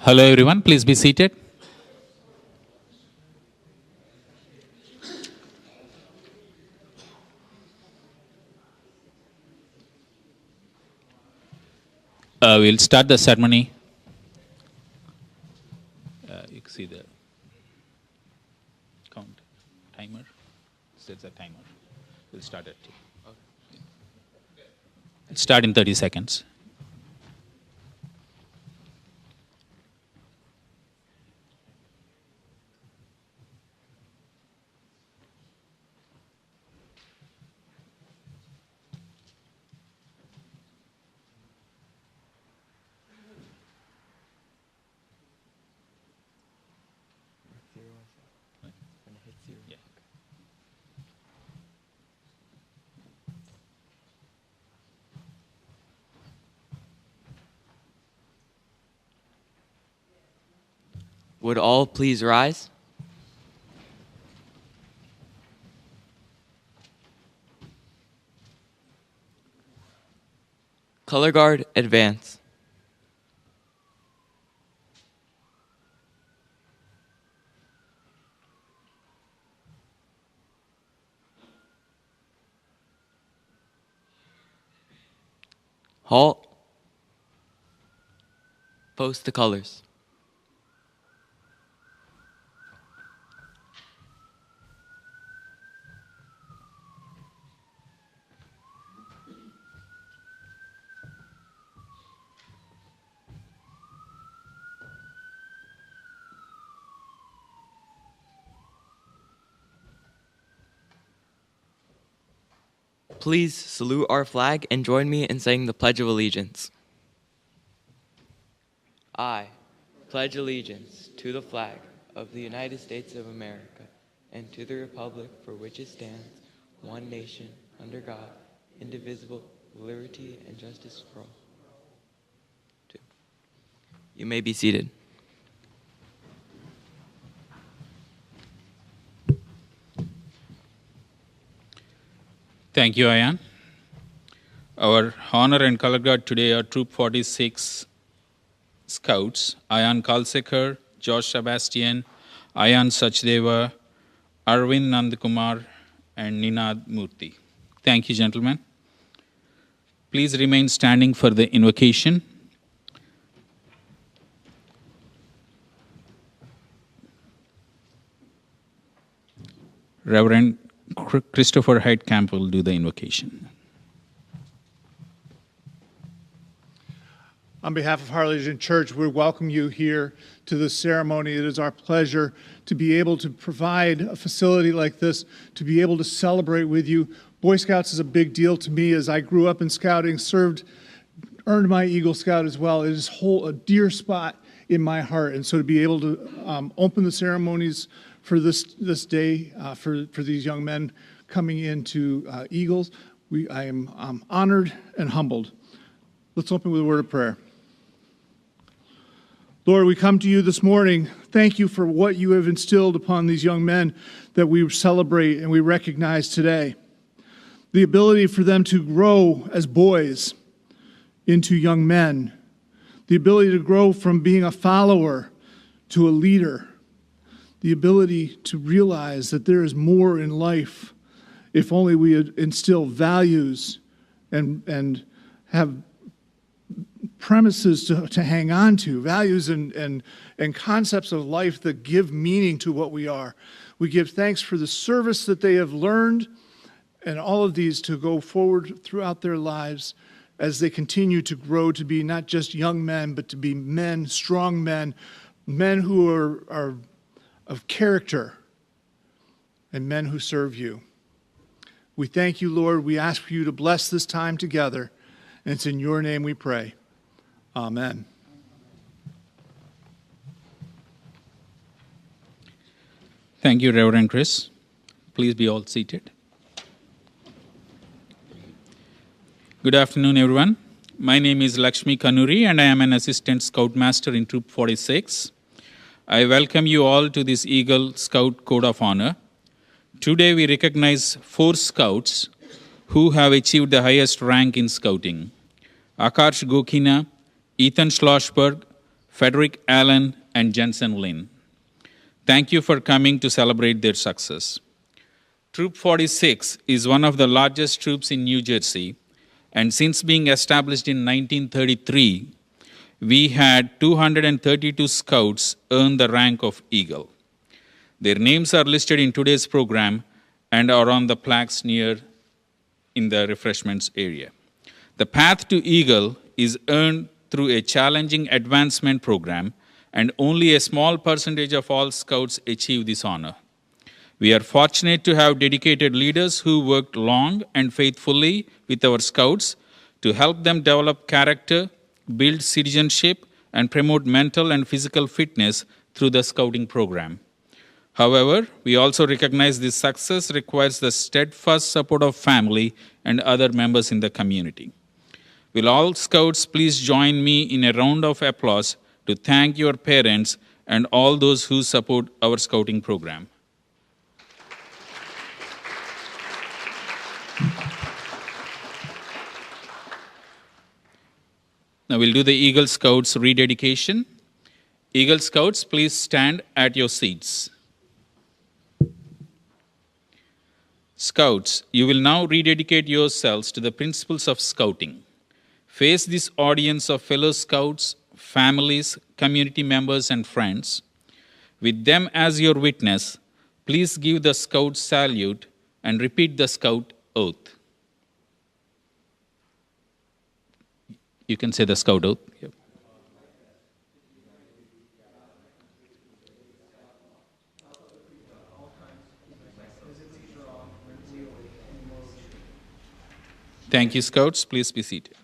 Hello everyone, please be seated. We'll start the ceremony. You can see the count timer. Sets a timer. We'll start at 2. It'll start in 30 seconds. Would all please rise? Color guard, advance. Halt. Post the colors. Please salute our flag and join me in saying the Pledge of Allegiance. I pledge allegiance to the flag of the United States of America and to the republic for which it stands, one nation, under God, indivisible, with liberty and justice for all. You may be seated. Thank you, Ayan. Our honor and color guard today are Troop 46 Scouts, Ayan Kalsekar, Josh Sebastian, Ayan Sachdeva, Arvind Nandkumar, and Ninad Murthy. Thank you, gentlemen. Please remain standing for the invocation. Reverend Christopher Heidkamp will do the invocation. On behalf of Harlingen Church, we welcome you here to this ceremony. It is our pleasure to be able to provide a facility like this, to be able to celebrate with you. Boy Scouts is a big deal to me as I grew up in scouting, earned my Eagle Scout as well. It is a dear spot in my heart. And so to be able to open the ceremonies for this day, for these young men coming into Eagles, I am honored and humbled. Let's open with a word of prayer. Lord, we come to you this morning. Thank you for what you have instilled upon these young men that we celebrate and we recognize today. The ability for them to grow as boys into young men. The ability to grow from being a follower to a leader. The ability to realize that there is more in life if only we instill values and have premises to hang on to, values and concepts of life that give meaning to what we are. We give thanks for the service that they have learned and all of these to go forward throughout their lives as they continue to grow to be not just young men, but to be men, strong men, men who are of character, and men who serve you. We thank you, Lord. We ask for you to bless this time together, and it's in your name we pray. Amen. Thank you, Reverend Chris. Please be all seated. Good afternoon, everyone. My name is Lakshmi Kanuri, and I am an Assistant Scoutmaster in Troop 46. I welcome you all to this Eagle Scout Code of Honor. Today we recognize 4 Scouts who have achieved the highest rank in Scouting. Akarsh Gokina, Ethan Schlossberg, Frederick Allen, and Jensen Lin. Thank you for coming to celebrate their success. Troop 46 is one of the largest troops in New Jersey, and since being established in 1933, we had 232 scouts earn the rank of Eagle. Their names are listed in today's program and are on the plaques near in the refreshments area. The path to Eagle is earned through a challenging advancement program, and only a small percentage of all scouts achieve this honor. We are fortunate to have dedicated leaders who worked long and faithfully with our scouts to help them develop character, build citizenship, and promote mental and physical fitness through the scouting program. However, we also recognize this success requires the steadfast support of family and other members in the community. Will all scouts please join me in a round of applause to thank your parents and all those who support our scouting program. Now we'll do the Eagle Scouts rededication. Eagle Scouts, please stand at your seats. Scouts, you will now rededicate yourselves to the principles of scouting. Face this audience of fellow scouts, families, community members, and friends. With them as your witness, please give the scout salute and repeat the scout oath. You can say the scout oath. Yep. Thank you, Scouts. Please be seated.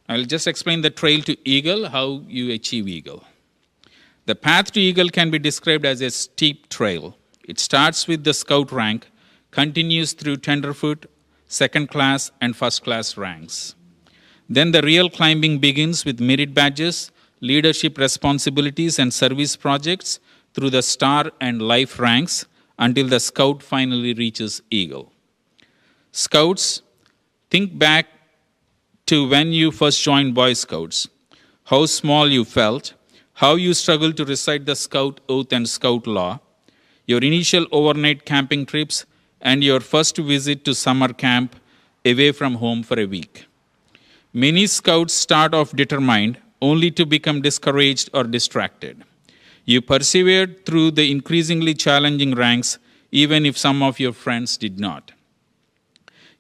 I'll just explain the trail to Eagle, how you achieve Eagle. The path to Eagle can be described as a steep trail. It starts with the Scout rank, continues through Tenderfoot, second class, and first class ranks. Then the real climbing begins with merit badges, leadership responsibilities, and service projects through the Star and Life ranks until the Scout finally reaches Eagle. Scouts, think back to when you first joined Boy Scouts, how small you felt, how you struggled to recite the Scout Oath and Scout Law, your initial overnight camping trips, and your first visit to summer camp away from home for a week. Many Scouts start off determined only to become discouraged or distracted. You persevered through the increasingly challenging ranks, even if some of your friends did not.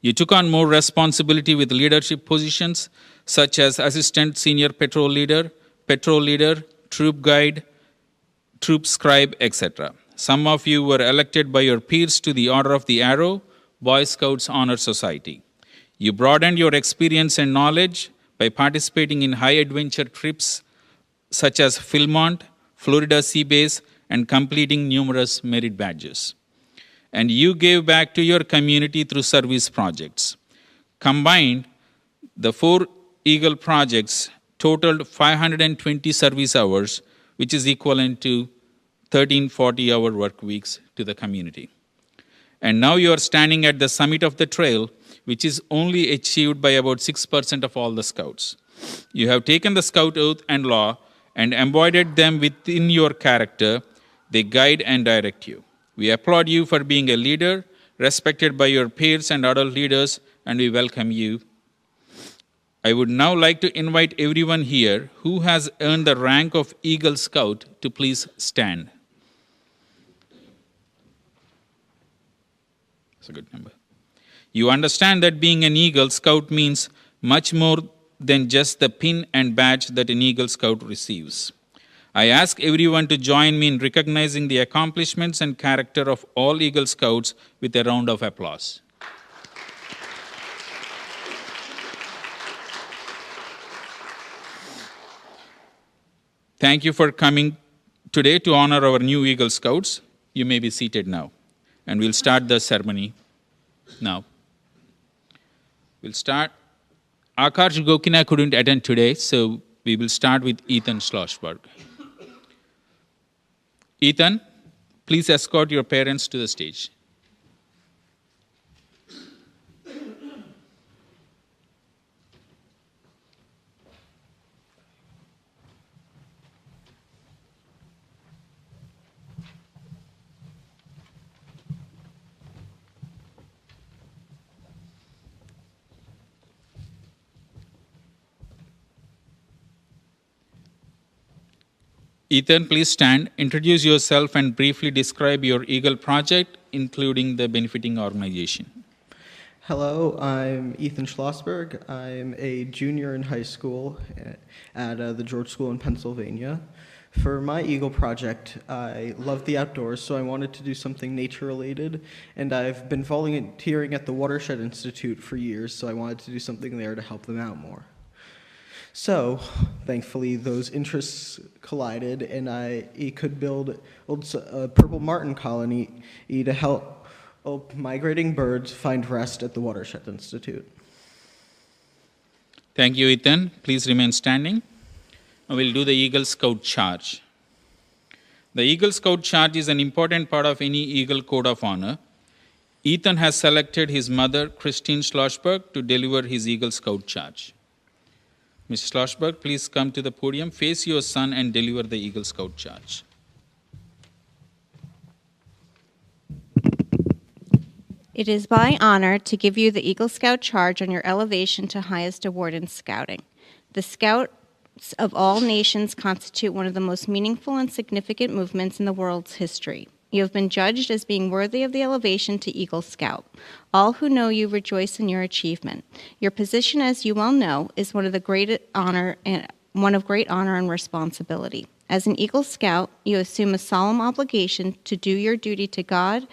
You took on more responsibility with leadership positions such as assistant senior patrol leader, troop guide, troop scribe, etc. Some of you were elected by your peers to the Order of the Arrow, Boy Scouts Honor Society. You broadened your experience and knowledge by participating in high adventure trips such as Philmont, Florida Sea Base, and completing numerous merit badges. And you gave back to your community through service projects. Combined, the 4 Eagle projects totaled 520 service hours, which is equivalent to 13 40-hour work weeks to the community. And now you are standing at the summit of the trail, which is only achieved by about 6% of all the scouts. You have taken the Scout Oath and Law and embodied them within your character. They guide and direct you. We applaud you for being a leader, respected by your peers and adult leaders, and we welcome you. I would now like to invite everyone here who has earned the rank of Eagle Scout to please stand. That's a good number. You understand that being an Eagle Scout means much more than just the pin and badge that an Eagle Scout receives. I ask everyone to join me in recognizing the accomplishments and character of all Eagle Scouts with a round of applause. Thank you for coming today to honor our new Eagle Scouts. You may be seated now, and we'll start the ceremony now. We'll start. Akarsh Gokina couldn't attend today, so we will start with Ethan Schlossberg. Ethan, please escort your parents to the stage. Ethan, please stand, introduce yourself, and briefly describe your Eagle project, including the benefiting organization. Hello, I'm Ethan Schlossberg. I'm a junior in high school at the George School in Pennsylvania. For my Eagle project, I love the outdoors, so I wanted to do something nature-related, and I've been volunteering at the Watershed Institute for years, so I wanted to do something there to help them out more. So, thankfully, those interests collided, and I could build a purple martin colony to help migrating birds find rest at the Watershed Institute. Thank you, Ethan. Please remain standing. Now we'll do the Eagle Scout charge. The Eagle Scout charge is an important part of any Eagle Code of Honor. Ethan has selected his mother, Christine Schlossberg, to deliver his Eagle Scout charge. Ms. Schlossberg, please come to the podium, face your son, and deliver the Eagle Scout charge. It is my honor to give you the Eagle Scout charge on your elevation to highest award in scouting. The Scouts of all nations constitute one of the most meaningful and significant movements in the world's history. You have been judged as being worthy of the elevation to Eagle Scout. All who know you rejoice in your achievement. Your position, as you well know, is one of great honor and responsibility. As an Eagle Scout, you assume a solemn obligation to do your duty to God,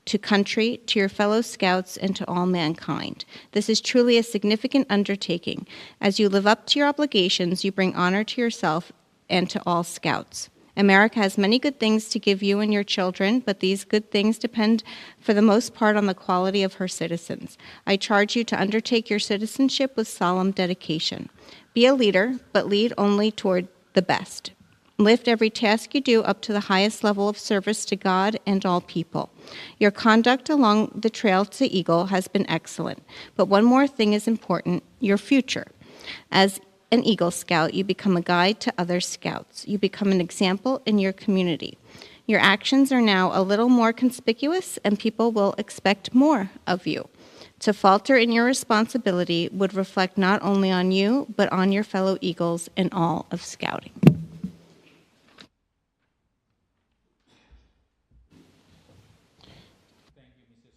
to country, to your fellow Scouts, and to all mankind. This is truly a significant undertaking. As you live up to your obligations, you bring honor to yourself and to all Scouts. America has many good things to give you and your children, but these good things depend for the most part on the quality of her citizens. I charge you to undertake your citizenship with solemn dedication. Be a leader, but lead only toward the best. Lift every task you do up to the highest level of service to God and all people. Your conduct along the trail to Eagle has been excellent, but one more thing is important, your future. As an Eagle Scout, you become a guide to other Scouts. You become an example in your community. Your actions are now a little more conspicuous, and people will expect more of you. To falter in your responsibility would reflect not only on you, but on your fellow Eagles and all of Scouting.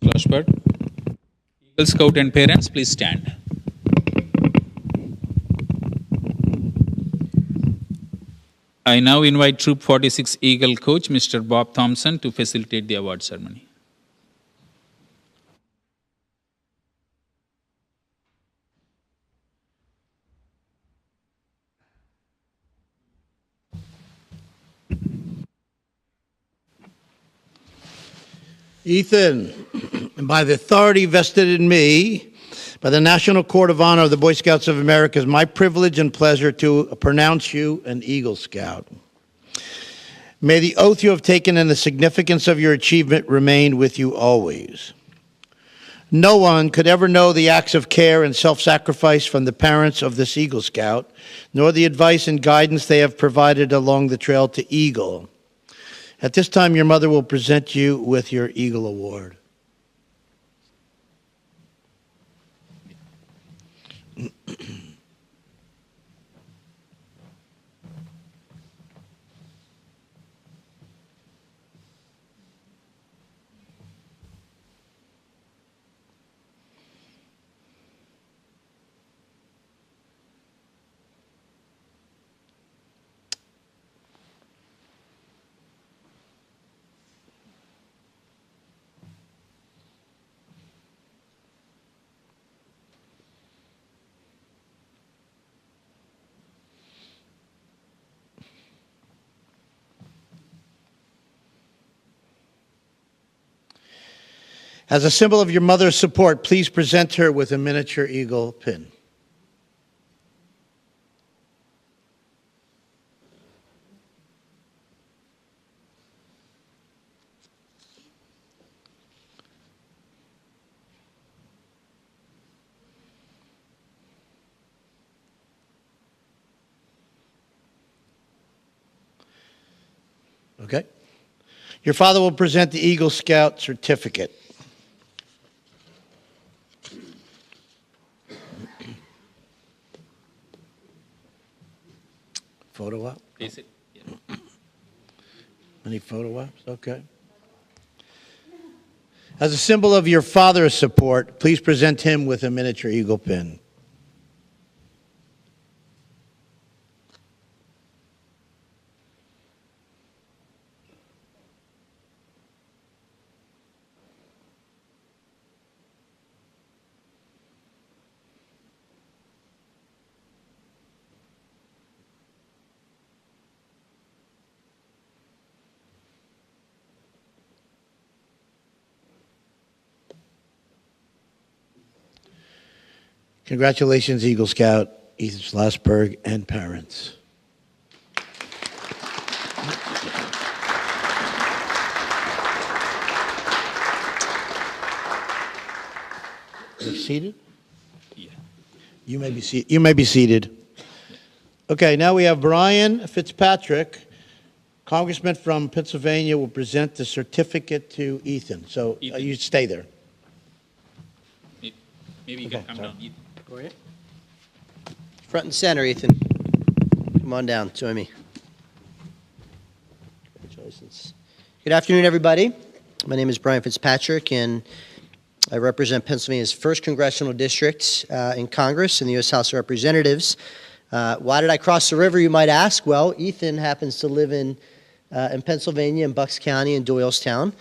Schlossberg. Eagle Scout and parents, please stand. I now invite Troop 46 Eagle coach, Mr. Bob Thompson, to facilitate the award ceremony. Ethan, by the authority vested in me by the National Court of Honor of the Boy Scouts of America, it's my privilege and pleasure to pronounce you an Eagle Scout. May the oath you have taken and the significance of your achievement remain with you always. No one could ever know the acts of care and self-sacrifice from the parents of this Eagle Scout, nor the advice and guidance they have provided along the trail to Eagle. At this time, your mother will present you with your Eagle Award. As a symbol of your mother's support, please present her with a miniature eagle pin. Okay. Your father will present the Eagle Scout certificate. Photo up. Is it? Yeah. Any photo ops? Okay. As a symbol of your father's support, please present him with a miniature eagle pin. Congratulations, Eagle Scout Ethan Schlossberg and parents. You seated? Yeah. You may be seated. Okay, now we have Brian Fitzpatrick, Congressman from Pennsylvania, will present the certificate to Ethan. So Ethan. you stay there. Maybe you can come down. Go ahead. Front and center, Ethan. Come on down, join me. Congratulations. Good afternoon, everybody. My name is Brian Fitzpatrick, and I represent Pennsylvania's 1st Congressional District in Congress in the U.S. House of Representatives. Why did I cross the river, you might ask? Well, Ethan happens to live in Pennsylvania, in Bucks County, in Doylestown.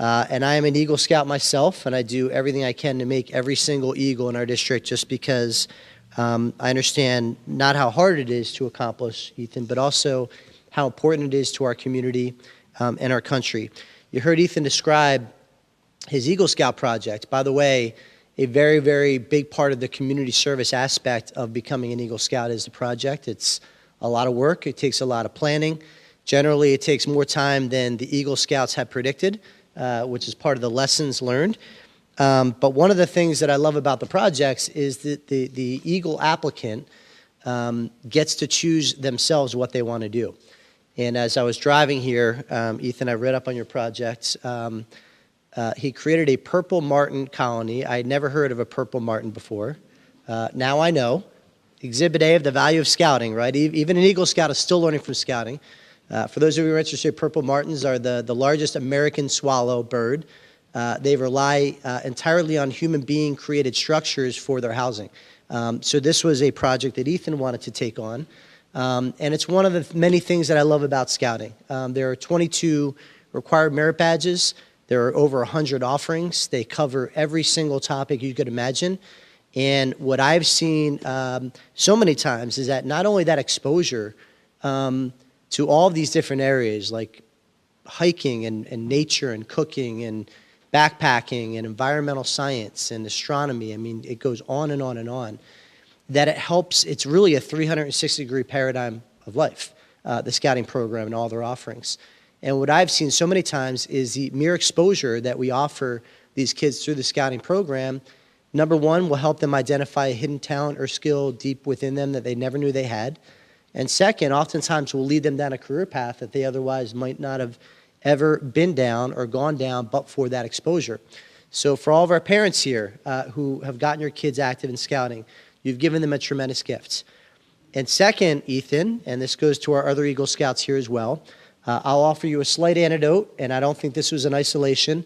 And I am an Eagle Scout myself, and I do everything I can to make every single Eagle in our district just because I understand not how hard it is to accomplish, Ethan, but also how important it is to our community and our country. You heard Ethan describe his Eagle Scout project. By the way, a very, very big part of the community service aspect of becoming an Eagle Scout is the project. It's a lot of work. It takes a lot of planning. Generally, it takes more time than the Eagle Scouts had predicted. Which is part of the lessons learned. But one of the things that I love about the projects is that the Eagle applicant gets to choose themselves what they want to do. And as I was driving here, Ethan, I read up on your projects. He created a purple martin colony. I had never heard of a purple martin before. Now I know. Exhibit A of the value of scouting, right? Even an Eagle Scout is still learning from scouting. For those of you who are interested, purple martins are the largest American swallow bird. They rely entirely on human being created structures for their housing. So this was a project that Ethan wanted to take on. And it's one of the many things that I love about scouting. There are 22 required merit badges. There are over 100 offerings. They cover every single topic you could imagine. And what I've seen so many times is that not only that exposure to all these different areas like hiking and nature and cooking and backpacking and environmental science and astronomy. I mean, it goes on and on and on. That it helps, it's really a 360-degree paradigm of life, the scouting program and all their offerings. And what I've seen so many times is the mere exposure that we offer these kids through the scouting program, number one, will help them identify a hidden talent or skill deep within them that they never knew they had. And second, oftentimes will lead them down a career path that they otherwise might not have ever been down or gone down but for that exposure. So for all of our parents here who have gotten your kids active in scouting, you've given them a tremendous gift. And second, Ethan, and this goes to our other Eagle Scouts here as well, I'll offer you a slight anecdote, and I don't think this was in isolation.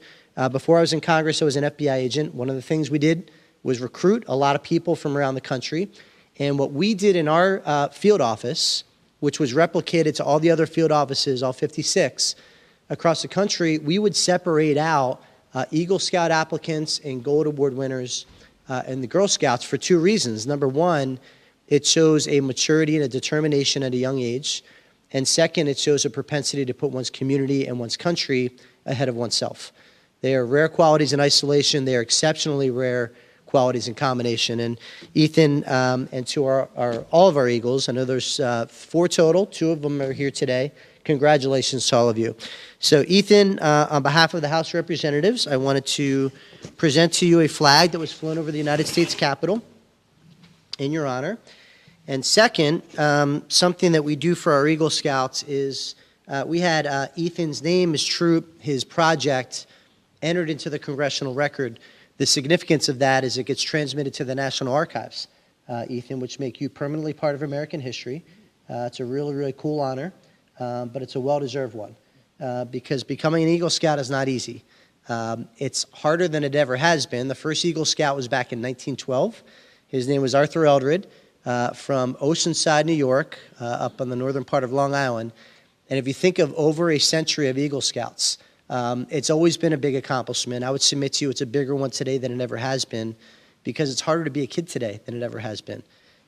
Before I was in Congress, I was an FBI agent. One of the things we did was recruit a lot of people from around the country. And what we did in our field office, which was replicated to all the other field offices, all 56 across the country, we would separate out Eagle Scout applicants and Gold Award winners and the Girl Scouts for two reasons. Number one, it shows a maturity and a determination at a young age. And second, it shows a propensity to put one's community and one's country ahead of oneself. They are rare qualities in isolation. They are exceptionally rare qualities in combination. And Ethan, and to all of our Eagles, I know there's 4 total. 2 of them are here today. Congratulations to all of you. So Ethan, on behalf of the House of Representatives, I wanted to present to you a flag that was flown over the United States Capitol in your honor. And second, something that we do for our Eagle Scouts is we had Ethan's name, his troop, his project entered into the congressional record. The significance of that is it gets transmitted to the National Archives, Ethan, which make you permanently part of American history. It's a really, really cool honor, but it's a well-deserved one. because becoming an Eagle Scout is not easy. It's harder than it ever has been. The first Eagle Scout was back in 1912. His name was Arthur Eldred from Oceanside, New York, up on the northern part of Long Island. And if you think of over a century of Eagle Scouts, it's always been a big accomplishment. I would submit to you it's a bigger one today than it ever has been, because it's harder to be a kid today than it ever has been.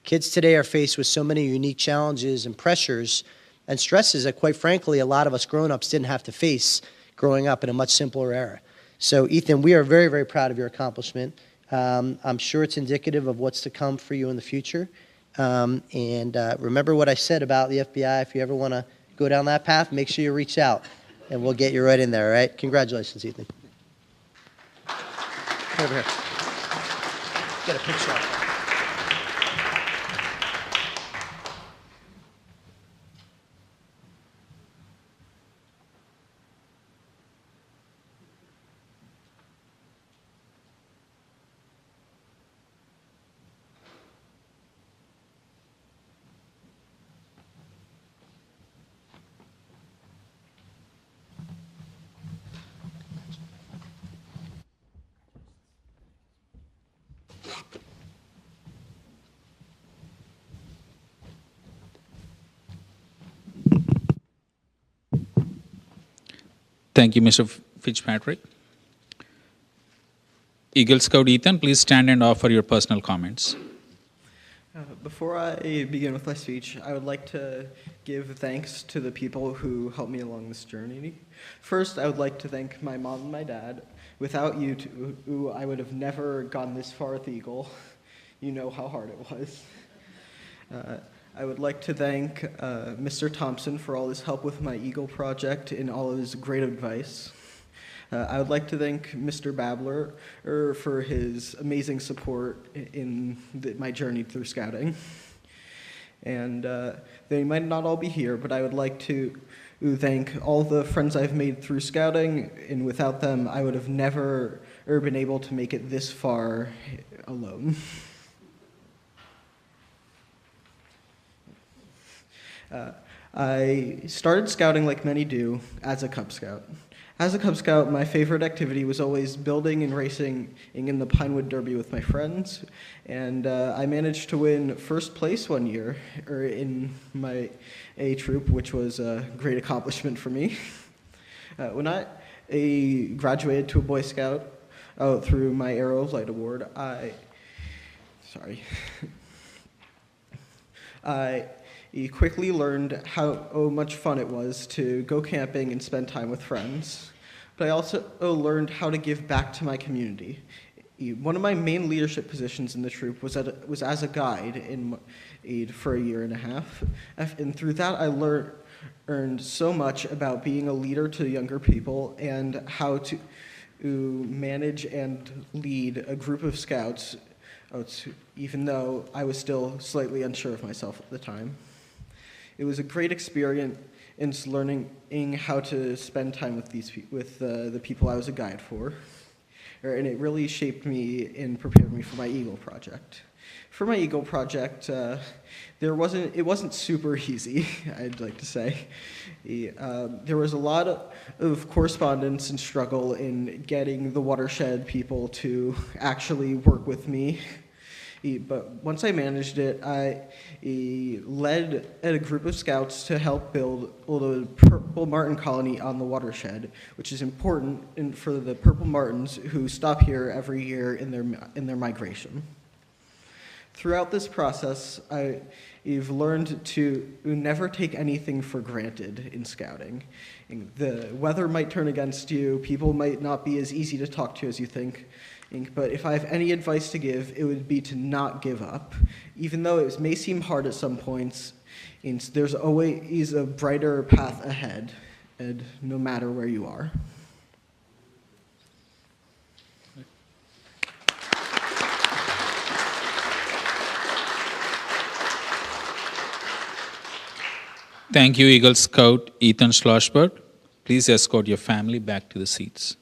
Kids today are faced with so many unique challenges and pressures and stresses that, quite frankly, a lot of us grown-ups didn't have to face growing up in a much simpler era. So, Ethan, we are very, very proud of your accomplishment. I'm sure it's indicative of what's to come for you in the future. And remember what I said about the FBI. If you ever want to go down that path, make sure you reach out, and we'll get you right in there, all right? Congratulations, Ethan. Come over here. Get a picture. Thank you, Mr. Fitzpatrick. Eagle Scout Ethan, please stand and offer your personal comments. Before I begin with my speech, I would like to give thanks to the people who helped me along this journey. First, I would like to thank my mom and my dad. Without you two, I would have never gone this far with Eagle. You know how hard it was. I would like to thank Mr. Thompson for all his help with my Eagle project and all of his great advice. I would like to thank Mr. Babler for his amazing support in my journey through scouting. And they might not all be here, but I would like to thank all the friends I've made through scouting, and without them, I would have never been able to make it this far alone. I started scouting like many do, as a Cub Scout. As a Cub Scout, my favorite activity was always building and racing in the Pinewood Derby with my friends, and I managed to win first place one year in my A troop, which was a great accomplishment for me. When I graduated to a Boy Scout through my Arrow of Light Award, I quickly learned how much fun it was to go camping and spend time with friends. But I also learned how to give back to my community. One of my main leadership positions in the troop was as a guide for a year and a half. And through that, I learned so much about being a leader to younger people and how to manage and lead a group of scouts, even though I was still slightly unsure of myself at the time. It was a great experience in learning how to spend time with the people I was a guide for, and it really shaped me and prepared me for my Eagle project. For my Eagle project, it wasn't super easy, I'd like to say. There was a lot of correspondence and struggle in getting the watershed people to actually work with me. But once I managed it, I led a group of scouts to help build the purple martin colony on the watershed, which is important for the purple martins who stop here every year in their migration. Throughout this process, I've learned to never take anything for granted in scouting. The weather might turn against you, people might not be as easy to talk to as you think, but if I have any advice to give, it would be to not give up. Even though it may seem hard at some points, there's always a brighter path ahead, and no matter where you are. Thank you, Eagle Scout Ethan Schlossberg. Please escort your family back to the seats.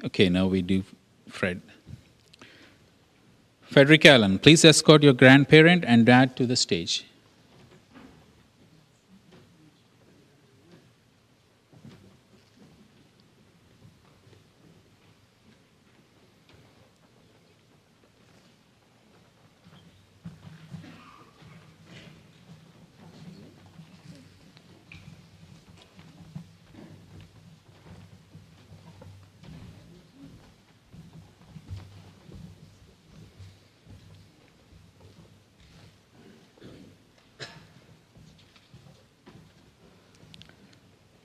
Okay, now we do Fred. Frederick Allen, please escort your grandparent and dad to the stage.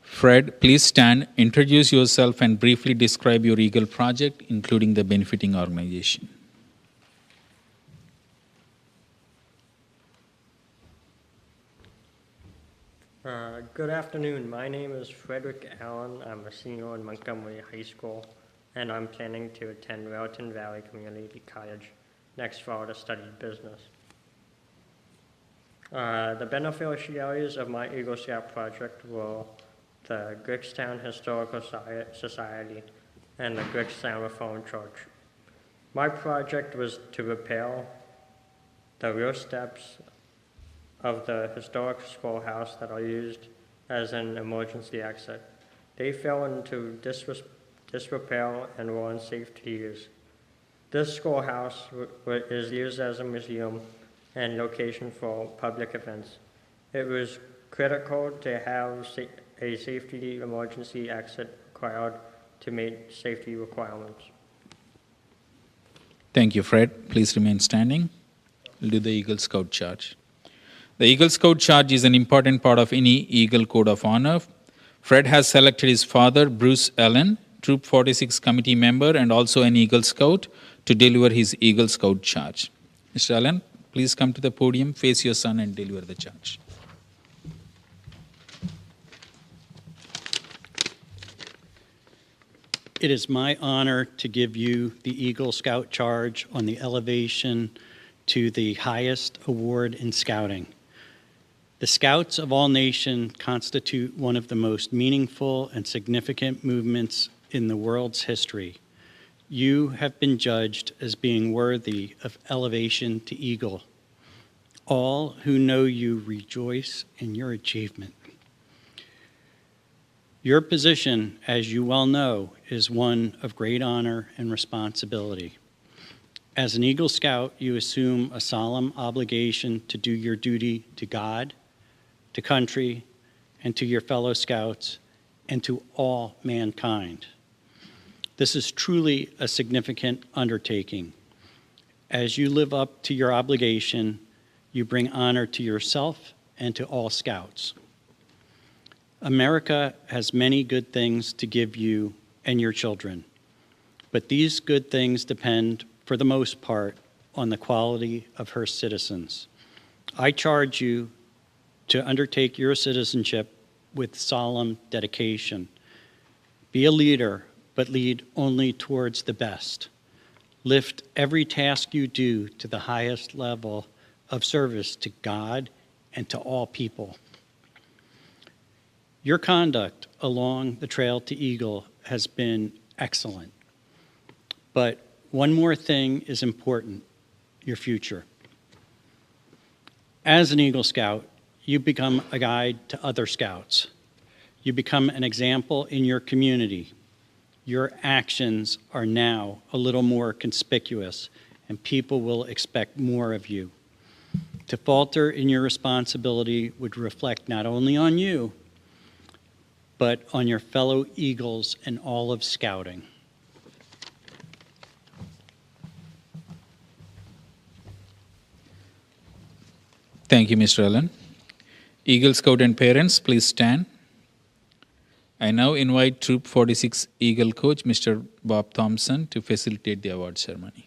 Fred, please stand, introduce yourself, and briefly describe your Eagle project, including the benefiting organization. Good afternoon. My name is Frederick Allen. I'm a senior in Montgomery High School, and I'm planning to attend Railton Valley Community College next fall to study business. The beneficiaries of my Eagle Scout project were the Griggstown Historical Society and the Griggstown Reformed Church. My project was to repair the rear steps of the historic schoolhouse that are used as an emergency exit. They fell into disrepair and were unsafe to use. This schoolhouse is used as a museum and location for public events. It was critical to have a safety emergency exit required to meet safety requirements. Thank you, Fred. Please remain standing. We'll do the Eagle Scout charge. The Eagle Scout charge is an important part of any Eagle Code of Honor. Fred has selected his father, Bruce Allen, Troop 46 committee member and also an Eagle Scout, to deliver his Eagle Scout charge. Mr. Allen, please come to the podium, face your son, and deliver the charge. It is my honor to give you the Eagle Scout charge on the elevation to the highest award in scouting. The Scouts of All Nations constitute one of the most meaningful and significant movements in the world's history. You have been judged as being worthy of elevation to Eagle. All who know you rejoice in your achievement. Your position, as you well know, is one of great honor and responsibility. As an Eagle Scout, you assume a solemn obligation to do your duty to God, to country, and to your fellow Scouts, and to all mankind. This is truly a significant undertaking. As you live up to your obligation, you bring honor to yourself and to all Scouts. America has many good things to give you and your children, but these good things depend, for the most part, on the quality of her citizens. I charge you to undertake your citizenship with solemn dedication. Be a leader, but lead only towards the best. Lift every task you do to the highest level of service to God and to all people. Your conduct along the trail to Eagle has been excellent. But one more thing is important, your future. As an Eagle Scout, you become a guide to other Scouts. You become an example in your community. Your actions are now a little more conspicuous, and people will expect more of you. To falter in your responsibility would reflect not only on you, but on your fellow Eagles and all of Scouting. Thank you, Mr. Allen. Eagle Scout and parents, please stand. I now invite Troop 46 Eagle Coach, Mr. Bob Thompson, to facilitate the award ceremony.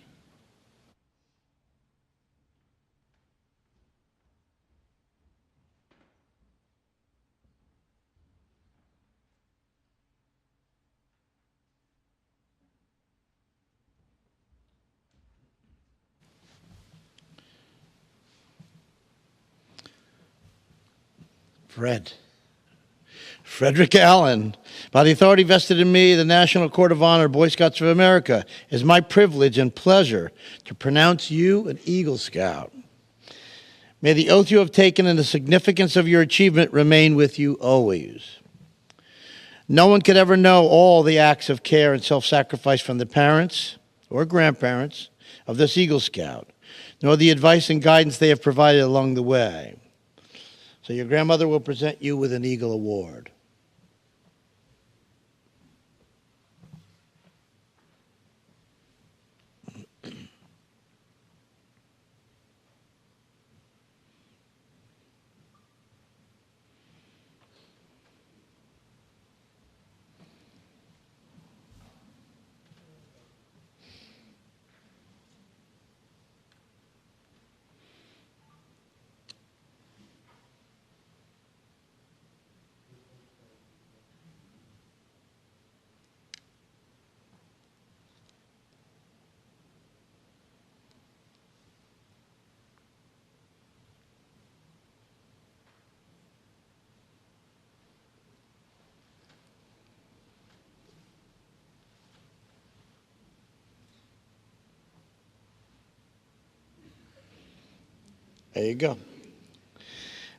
Fred, Frederick Allen. By the authority vested in me, the National Court of Honor, Boy Scouts of America, it is my privilege and pleasure to pronounce you an Eagle Scout. May the oath you have taken and the significance of your achievement remain with you always. No one could ever know all the acts of care and self-sacrifice from the parents or grandparents of this Eagle Scout, nor the advice and guidance they have provided along the way. So your grandmother will present you with an Eagle Award. There you go.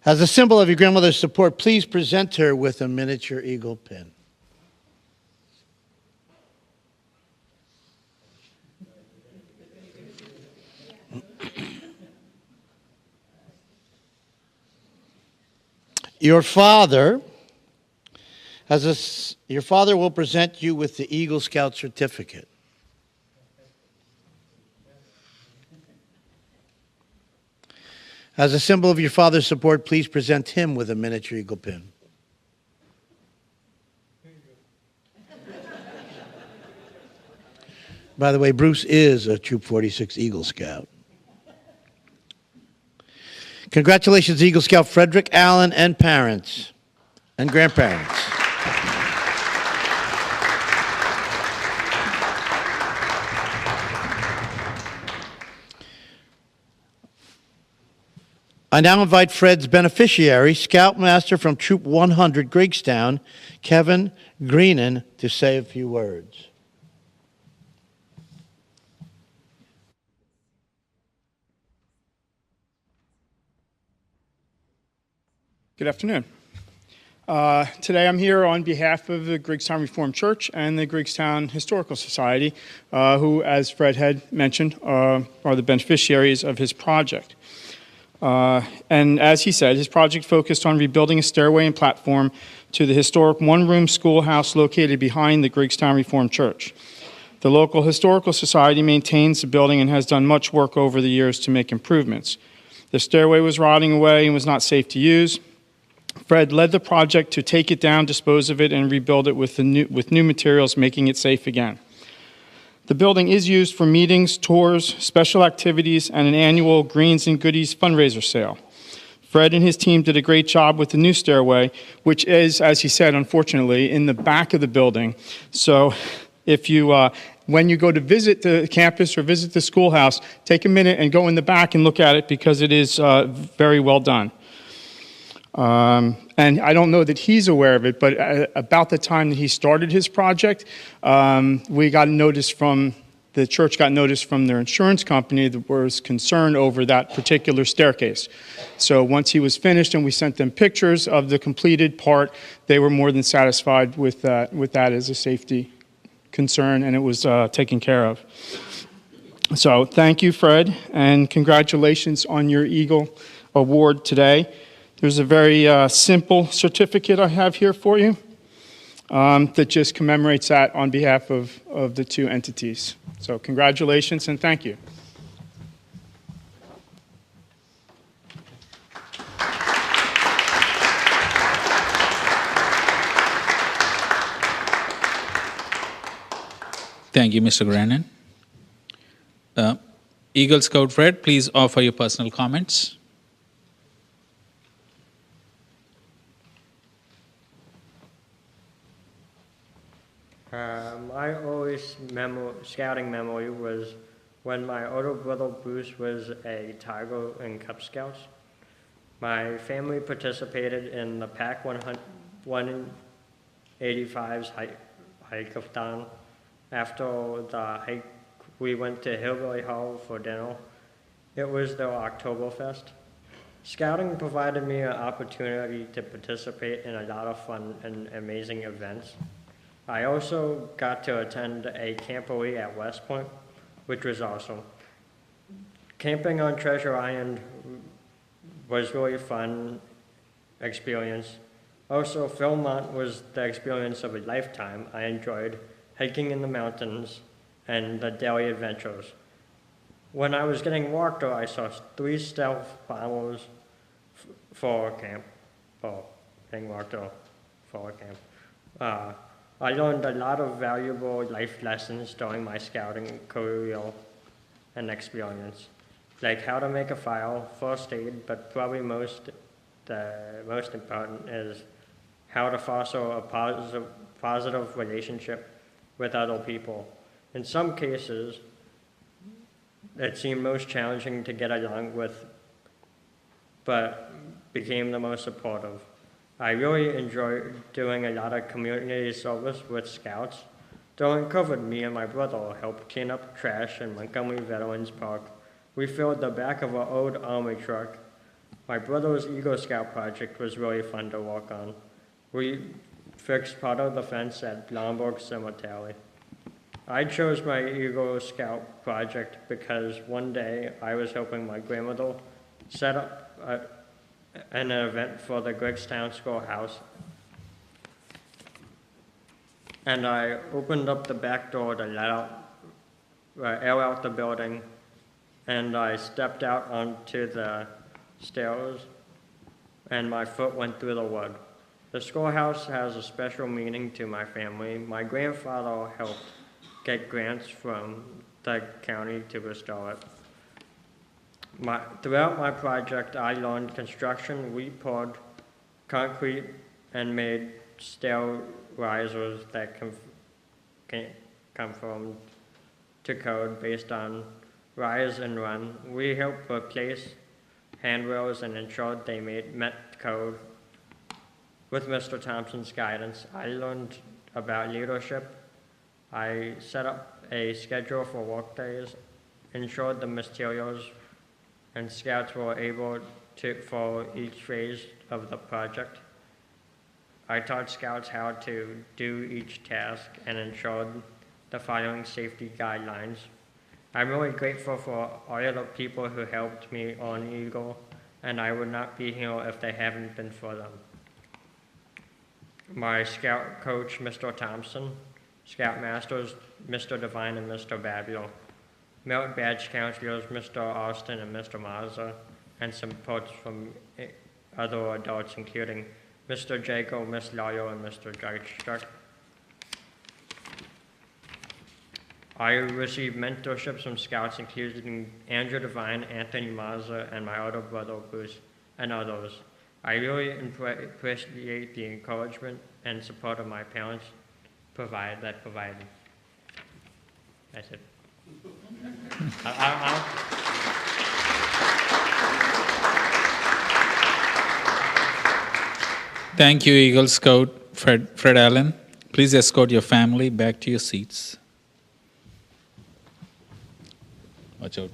As a symbol of your grandmother's support, please present her with a miniature eagle pin. Your father will present you with the Eagle Scout certificate. As a symbol of your father's support, please present him with a miniature eagle pin. By the way, Bruce is a Troop 46 Eagle Scout. Congratulations, Eagle Scout Frederick Allen and parents and grandparents. I now invite Fred's beneficiary, Scoutmaster from Troop 100 Griggstown, Kevin Greenan, to say a few words. Good afternoon. Today I'm here on behalf of the Griggstown Reformed Church and the Griggstown Historical Society, who, as Fred had mentioned, are the beneficiaries of his project. And as he said, his project focused on rebuilding a stairway and platform to the historic one-room schoolhouse located behind the Griggstown Reformed Church. The local historical society maintains the building and has done much work over the years to make improvements. The stairway was rotting away and was not safe to use. Fred led the project to take it down, dispose of it, and rebuild it with new materials, making it safe again. The building is used for meetings, tours, special activities, and an annual Greens and Goodies fundraiser sale. Fred and his team did a great job with the new stairway, which is, as he said, unfortunately, in the back of the building. So if you, when you go to visit the campus or visit the schoolhouse, take a minute and go in the back and look at it because it is very well done. And I don't know that he's aware of it, but about the time that he started his project, we got notice from, the church got notice from their insurance company that was concerned over that particular staircase. So once he was finished and we sent them pictures of the completed part, they were more than satisfied with that as a safety concern, and it was taken care of. So thank you, Fred, and congratulations on your Eagle Award today. There's a very simple certificate I have here for you that just commemorates that on behalf of the two entities. So congratulations and thank you. Thank you, Mr. Grannon. Eagle Scout Fred, please offer your personal comments. My earliest scouting memory was when my older brother Bruce was a Tiger in Cub Scouts. My family participated in the Pac 100 85's hike-a-thon. After the hike, we went to Hillbilly Hall for dinner. It was their Oktoberfest. Scouting provided me an opportunity to participate in a lot of fun and amazing events. I also got to attend a camporee at West Point, which was awesome. Camping on Treasure Island was really fun experience. Also, Philmont was the experience of a lifetime. I enjoyed hiking in the mountains and the daily adventures. When I was getting walked, I saw 3 stealth bombers for camp. Getting walked for camp. I learned a lot of valuable life lessons during my scouting career and experience, like how to make a file, first aid, but probably the most important is how to foster a positive relationship with other people. In some cases, it seemed most challenging to get along with, but became the most supportive. I really enjoyed doing a lot of community service with Scouts. During COVID, me and my brother helped clean up trash in Montgomery Veterans Park. We filled the back of an old army truck. My brother's Eagle Scout project was really fun to work on. We fixed part of the fence at Blomberg Cemetery. I chose my Eagle Scout project because one day I was helping my grandmother set up an event for the Griggstown Schoolhouse. And I opened up the back door to air out the building, and I stepped out onto the stairs, and my foot went through the wood. The schoolhouse has a special meaning to my family. My grandfather helped get grants from the county to restore it. Throughout my project, I learned construction. We poured concrete and made stair risers that conformed to code based on rise and run. We helped replace handrails and ensured they met code. With Mr. Thompson's guidance, I learned about leadership. I set up a schedule for work days, ensured the materials and Scouts were able to for each phase of the project. I taught Scouts how to do each task and ensured the following safety guidelines. I'm really grateful for all the people who helped me on Eagle, and I would not be here if they haven't been for them. My Scout coach, Mr. Thompson, Scout Masters, Mr. Devine and Mr. Babio, Melt Badge Counselors, Mr. Austin and Mr. Mazza, and some supports from other adults, including Mr. Jaco, Miss Lawyer, and Mr. Geitstruck. I received mentorships from Scouts, including Andrew Devine, Anthony Mazza, and my older brother Bruce, and others. I really appreciate the encouragement and support of my parents provided. That's it. Thank you, Eagle Scout Fred Allen. Please escort your family back to your seats. Watch out.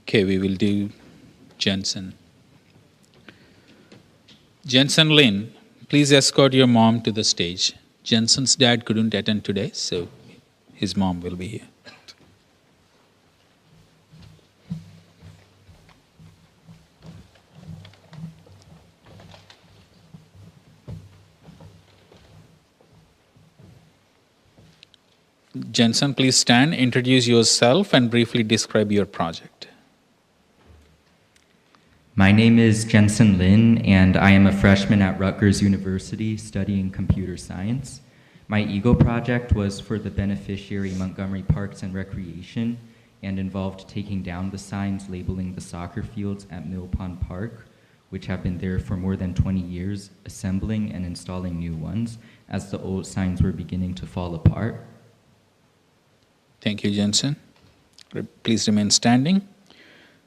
Okay, we will do Jensen. Jensen Lin, please escort your mom to the stage. Jensen's dad couldn't attend today, so his mom will be here. Jensen, please stand, introduce yourself, and briefly describe your project. My name is Jensen Lin, and I am a freshman at Rutgers University studying computer science. My Eagle project was for the beneficiary Montgomery Parks and Recreation and involved taking down the signs labeling the soccer fields at Mill Pond Park which have been there for more than 20 years, assembling and installing new ones as the old signs were beginning to fall apart. Thank you, Jensen. Please remain standing.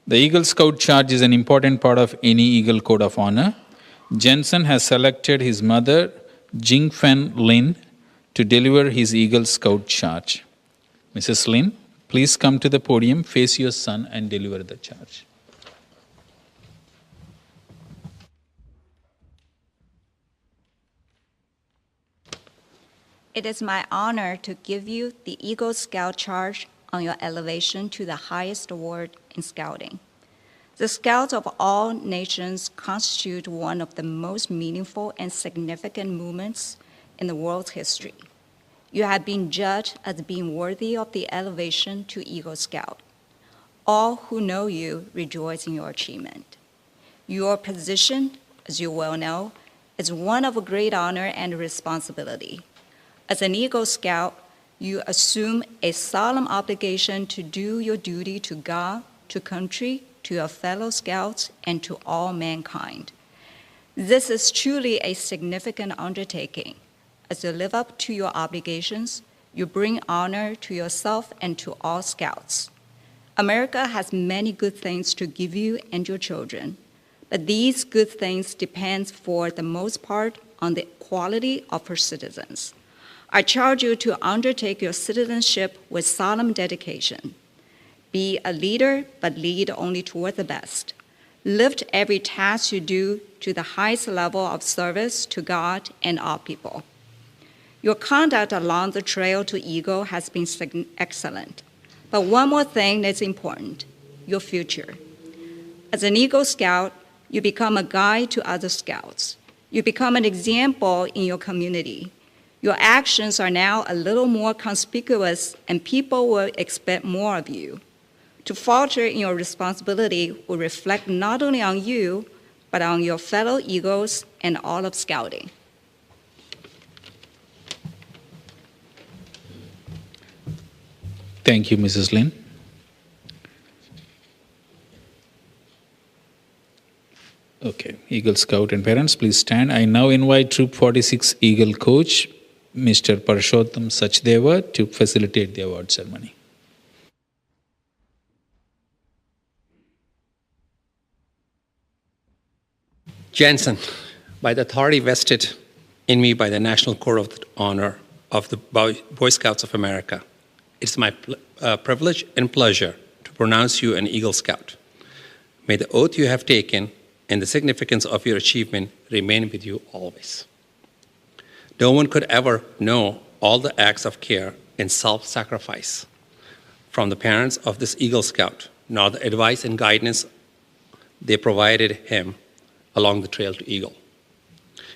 The Eagle Scout Charge is an important part of any Eagle Code of Honor. Jensen has selected his mother, Jingfen Lin, to deliver his Eagle Scout Charge. Mrs. Lin, please come to the podium, face your son, and deliver the charge. It is my honor to give you the Eagle Scout Charge on your elevation to the highest award in Scouting. The Scouts of all nations constitute one of the most meaningful and significant movements in the world's history. You have been judged as being worthy of the elevation to Eagle Scout. All who know you rejoice in your achievement. Your position, as you well know, is one of great honor and responsibility. As an Eagle Scout, you assume a solemn obligation to do your duty to God, to country, to your fellow Scouts, and to all mankind. This is truly a significant undertaking. As you live up to your obligations, you bring honor to yourself and to all Scouts. America has many good things to give you and your children, but these good things depend for the most part on the quality of her citizens. I charge you to undertake your citizenship with solemn dedication. Be a leader, but lead only toward the best. Lift every task you do to the highest level of service to God and all people. Your conduct along the trail to Eagle has been excellent. But one more thing that's important, your future. As an Eagle Scout, you become a guide to other Scouts. You become an example in your community. Your actions are now a little more conspicuous, and people will expect more of you. To falter in your responsibility will reflect not only on you, but on your fellow Eagles and all of Scouting. Thank you, Mrs. Lin. Okay, Eagle Scout and parents, please stand. I now invite Troop 46 Eagle Coach, Mr. Parshottam Sachdeva, to facilitate the award ceremony. Jensen, by the authority vested in me by the National Code of Honor of the Boy Scouts of America, it's my privilege and pleasure to pronounce you an Eagle Scout. May the oath you have taken and the significance of your achievement remain with you always. No one could ever know all the acts of care and self-sacrifice from the parents of this Eagle Scout, nor the advice and guidance they provided him along the trail to Eagle.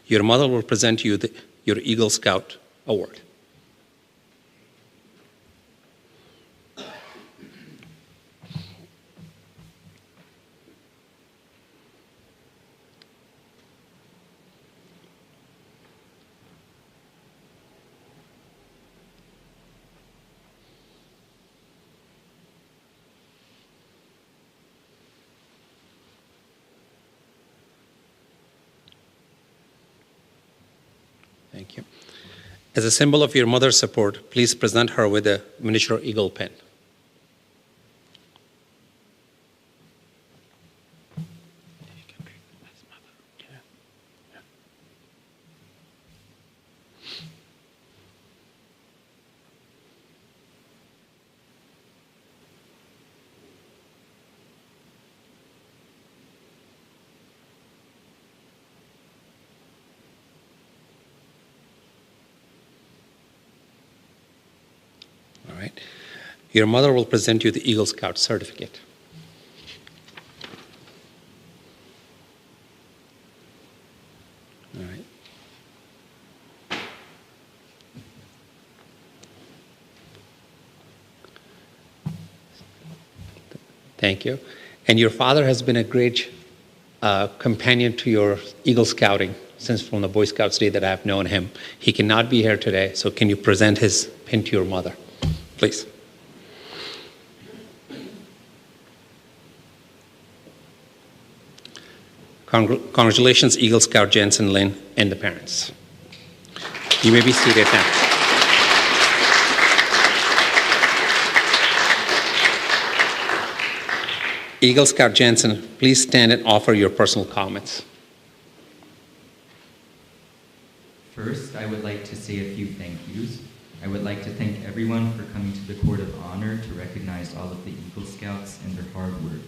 Your mother will present you your Eagle Scout Award. Thank you. As a symbol of your mother's support, please present her with a miniature eagle pen. All right. Your mother will present you the Eagle Scout certificate. All right. Thank you. And your father has been a great companion to your Eagle Scouting since from the Boy Scouts day that I have known him. He cannot be here today, so can you present his pin to your mother, please? Congratulations, Eagle Scout Jensen Lin and the parents. You may be seated now. Eagle Scout Jensen, please stand and offer your personal comments. First, I would like to say a few thank yous. I would like to thank everyone for coming to the Court of Honor to recognize all of the Eagle Scouts and their hard work.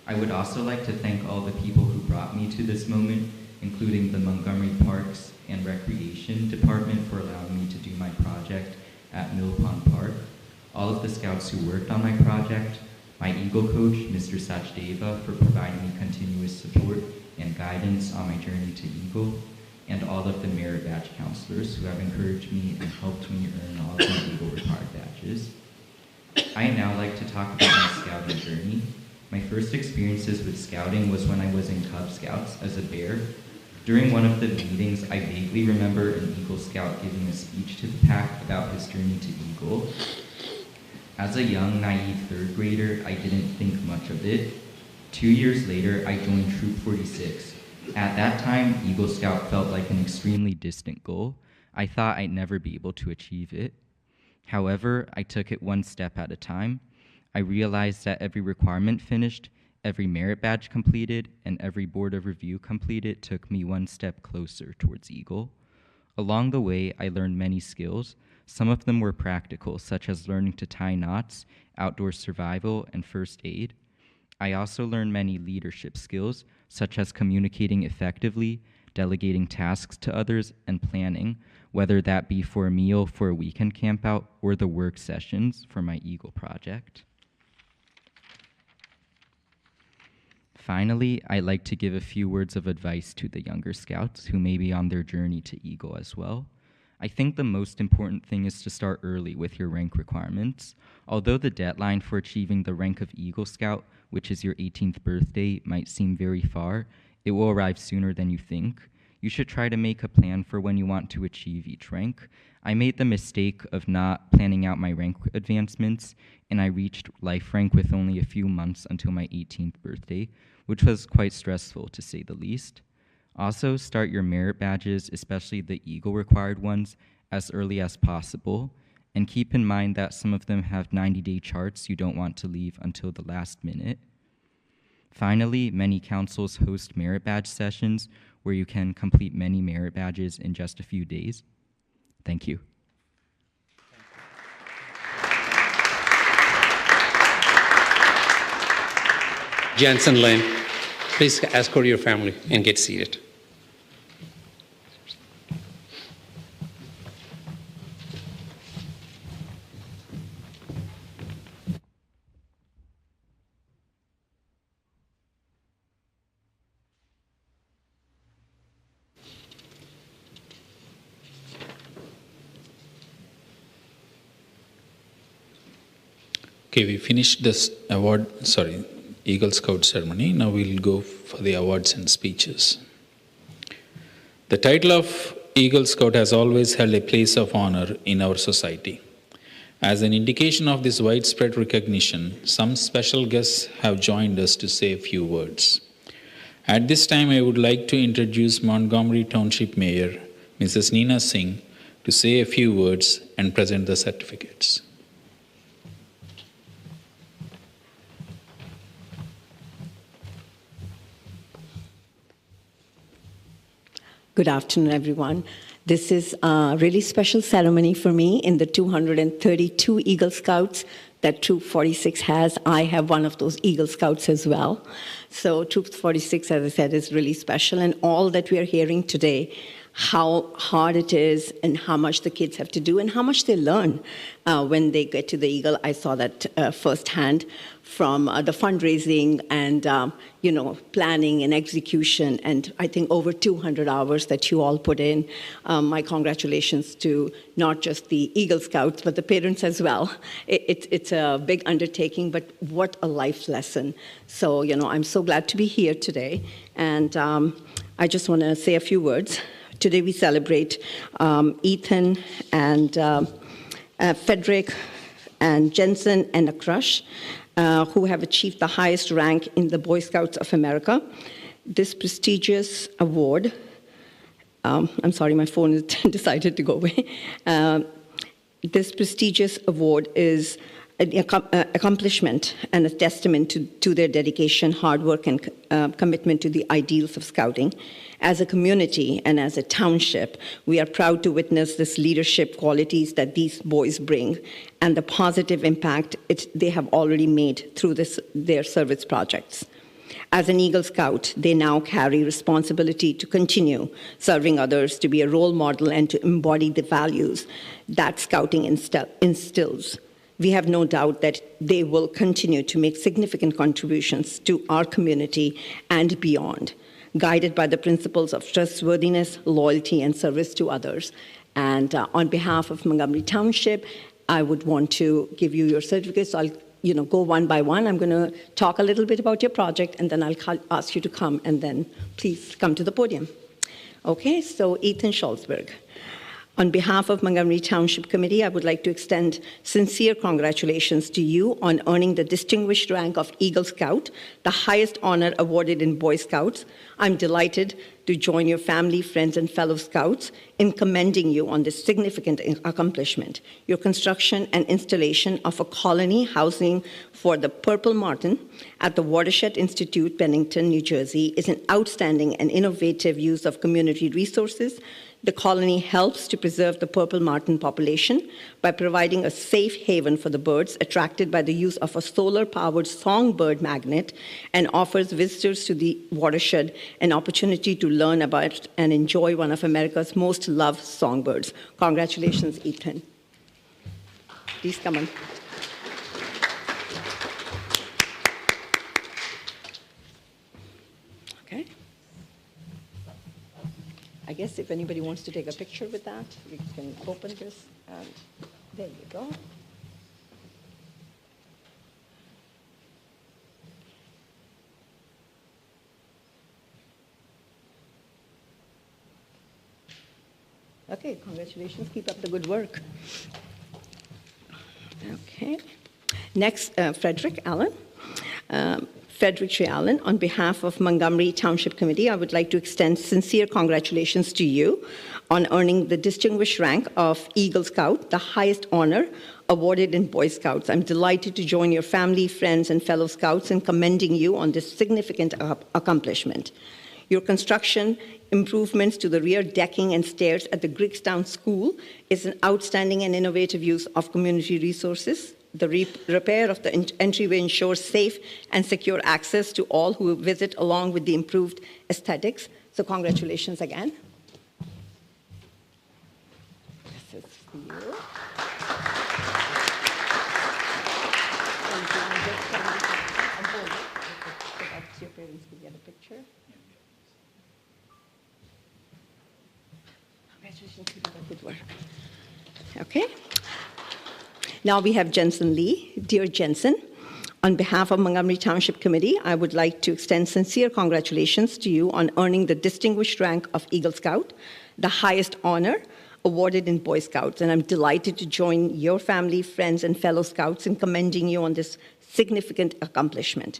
I would also like to thank all the people who brought me to this moment, including the Montgomery Parks and Recreation Department for allowing me to do my project at Mill Pond Park, all of the Scouts who worked on my project, my Eagle coach, Mr. Sachdeva, for providing me continuous support and guidance on my journey to Eagle, and all of the merit badge counselors who have encouraged me and helped me earn all of my Eagle required badges. I'd now like to talk about my scouting journey. My first experiences with scouting was when I was in Cub Scouts as a bear. During one of the meetings, I vaguely remember an Eagle Scout giving a speech to the pack about his journey to Eagle. As a young, naive third grader, I didn't think much of it. 2 years later, I joined Troop 46. At that time, Eagle Scout felt like an extremely distant goal. I thought I'd never be able to achieve it. However, I took it one step at a time. I realized that every requirement finished, every merit badge completed, and every board of review completed took me one step closer towards Eagle. Along the way, I learned many skills. Some of them were practical, such as learning to tie knots, outdoor survival, and first aid. I also learned many leadership skills, such as communicating effectively, delegating tasks to others, and planning, whether that be for a meal for a weekend campout or the work sessions for my Eagle project. Finally, I'd like to give a few words of advice to the younger Scouts who may be on their journey to Eagle as well. I think the most important thing is to start early with your rank requirements. Although the deadline for achieving the rank of Eagle Scout, which is your 18th birthday, might seem very far, it will arrive sooner than you think. You should try to make a plan for when you want to achieve each rank. I made the mistake of not planning out my rank advancements, and I reached life rank with only a few months until my 18th birthday, which was quite stressful to say the least. Also, start your merit badges, especially the Eagle required ones, as early as possible, and keep in mind that some of them have 90-day charts you don't want to leave until the last minute. Finally, many councils host merit badge sessions where you can complete many merit badges in just a few days. Thank you. Jensen Lin, please escort your family and get seated. Okay, we finished this Eagle Scout ceremony. Now we'll go for the awards and speeches. The title of Eagle Scout has always held a place of honor in our society. As an indication of this widespread recognition, some special guests have joined us to say a few words. At this time, I would like to introduce Montgomery Township Mayor, Mrs. Neena Singh, to say a few words and present the certificates. Good afternoon, everyone. This is a really special ceremony for me. In the 232 Eagle Scouts that Troop 46 has, I have one of those Eagle Scouts as well. So Troop 46, as I said, is really special. And all that we are hearing today, how hard it is and how much the kids have to do and how much they learn when they get to the Eagle. I saw that firsthand from the fundraising and planning and execution, and I think over 200 hours that you all put in. My congratulations to not just the Eagle Scouts, but the parents as well. It's a big undertaking, but what a life lesson. So, I'm so glad to be here today, and I just want to say a few words. Today we celebrate Ethan and Frederick and Jensen and Akrush, who have achieved the highest rank in the Boy Scouts of America. This prestigious award, I'm sorry, my phone has decided to go away. This prestigious award is an accomplishment and a testament to their dedication, hard work, and commitment to the ideals of Scouting. As a community and as a township, we are proud to witness this leadership qualities that these boys bring and the positive impact they have already made through their service projects. As an Eagle Scout, they now carry responsibility to continue serving others, to be a role model, and to embody the values that Scouting instills. We have no doubt that they will continue to make significant contributions to our community and beyond, guided by the principles of trustworthiness, loyalty, and service to others. And on behalf of Montgomery Township, I would want to give you your certificates. So I'll go one by one. I'm going to talk a little bit about your project, and then I'll ask you to come, and then please come to the podium. Okay, so Ethan Schultzberg. On behalf of Montgomery Township Committee, I would like to extend sincere congratulations to you on earning the distinguished rank of Eagle Scout, the highest honor awarded in Boy Scouts. I'm delighted to join your family, friends, and fellow Scouts in commending you on this significant accomplishment. Your construction and installation of a colony housing for the Purple Martin at the Watershed Institute, Pennington, New Jersey, is an outstanding and innovative use of community resources. The colony helps to preserve the purple martin population by providing a safe haven for the birds attracted by the use of a solar-powered songbird magnet, and offers visitors to the watershed an opportunity to learn about and enjoy one of America's most loved songbirds. Congratulations, Ethan. Please come on. Okay. I guess if anybody wants to take a picture with that, you can open this, and there you go. Okay, congratulations. Keep up the good work. Okay. Next, Frederick Allen. Frederick J. Allen, on behalf of Montgomery Township Committee, I would like to extend sincere congratulations to you on earning the distinguished rank of Eagle Scout, the highest honor awarded in Boy Scouts. I'm delighted to join your family, friends, and fellow Scouts in commending you on this significant accomplishment. Your construction improvements to the rear decking and stairs at the Griggstown School is an outstanding and innovative use of community resources. The repair of the entryway ensures safe and secure access to all who visit, along with the improved aesthetics. So congratulations again. This is for you. Your parents could get a picture. Congratulations, keep up good work. Okay. Now we have Jensen Lee. Dear Jensen, on behalf of Montgomery Township Committee, I would like to extend sincere congratulations to you on earning the distinguished rank of Eagle Scout, the highest honor awarded in Boy Scouts. And I'm delighted to join your family, friends, and fellow Scouts in commending you on this significant accomplishment.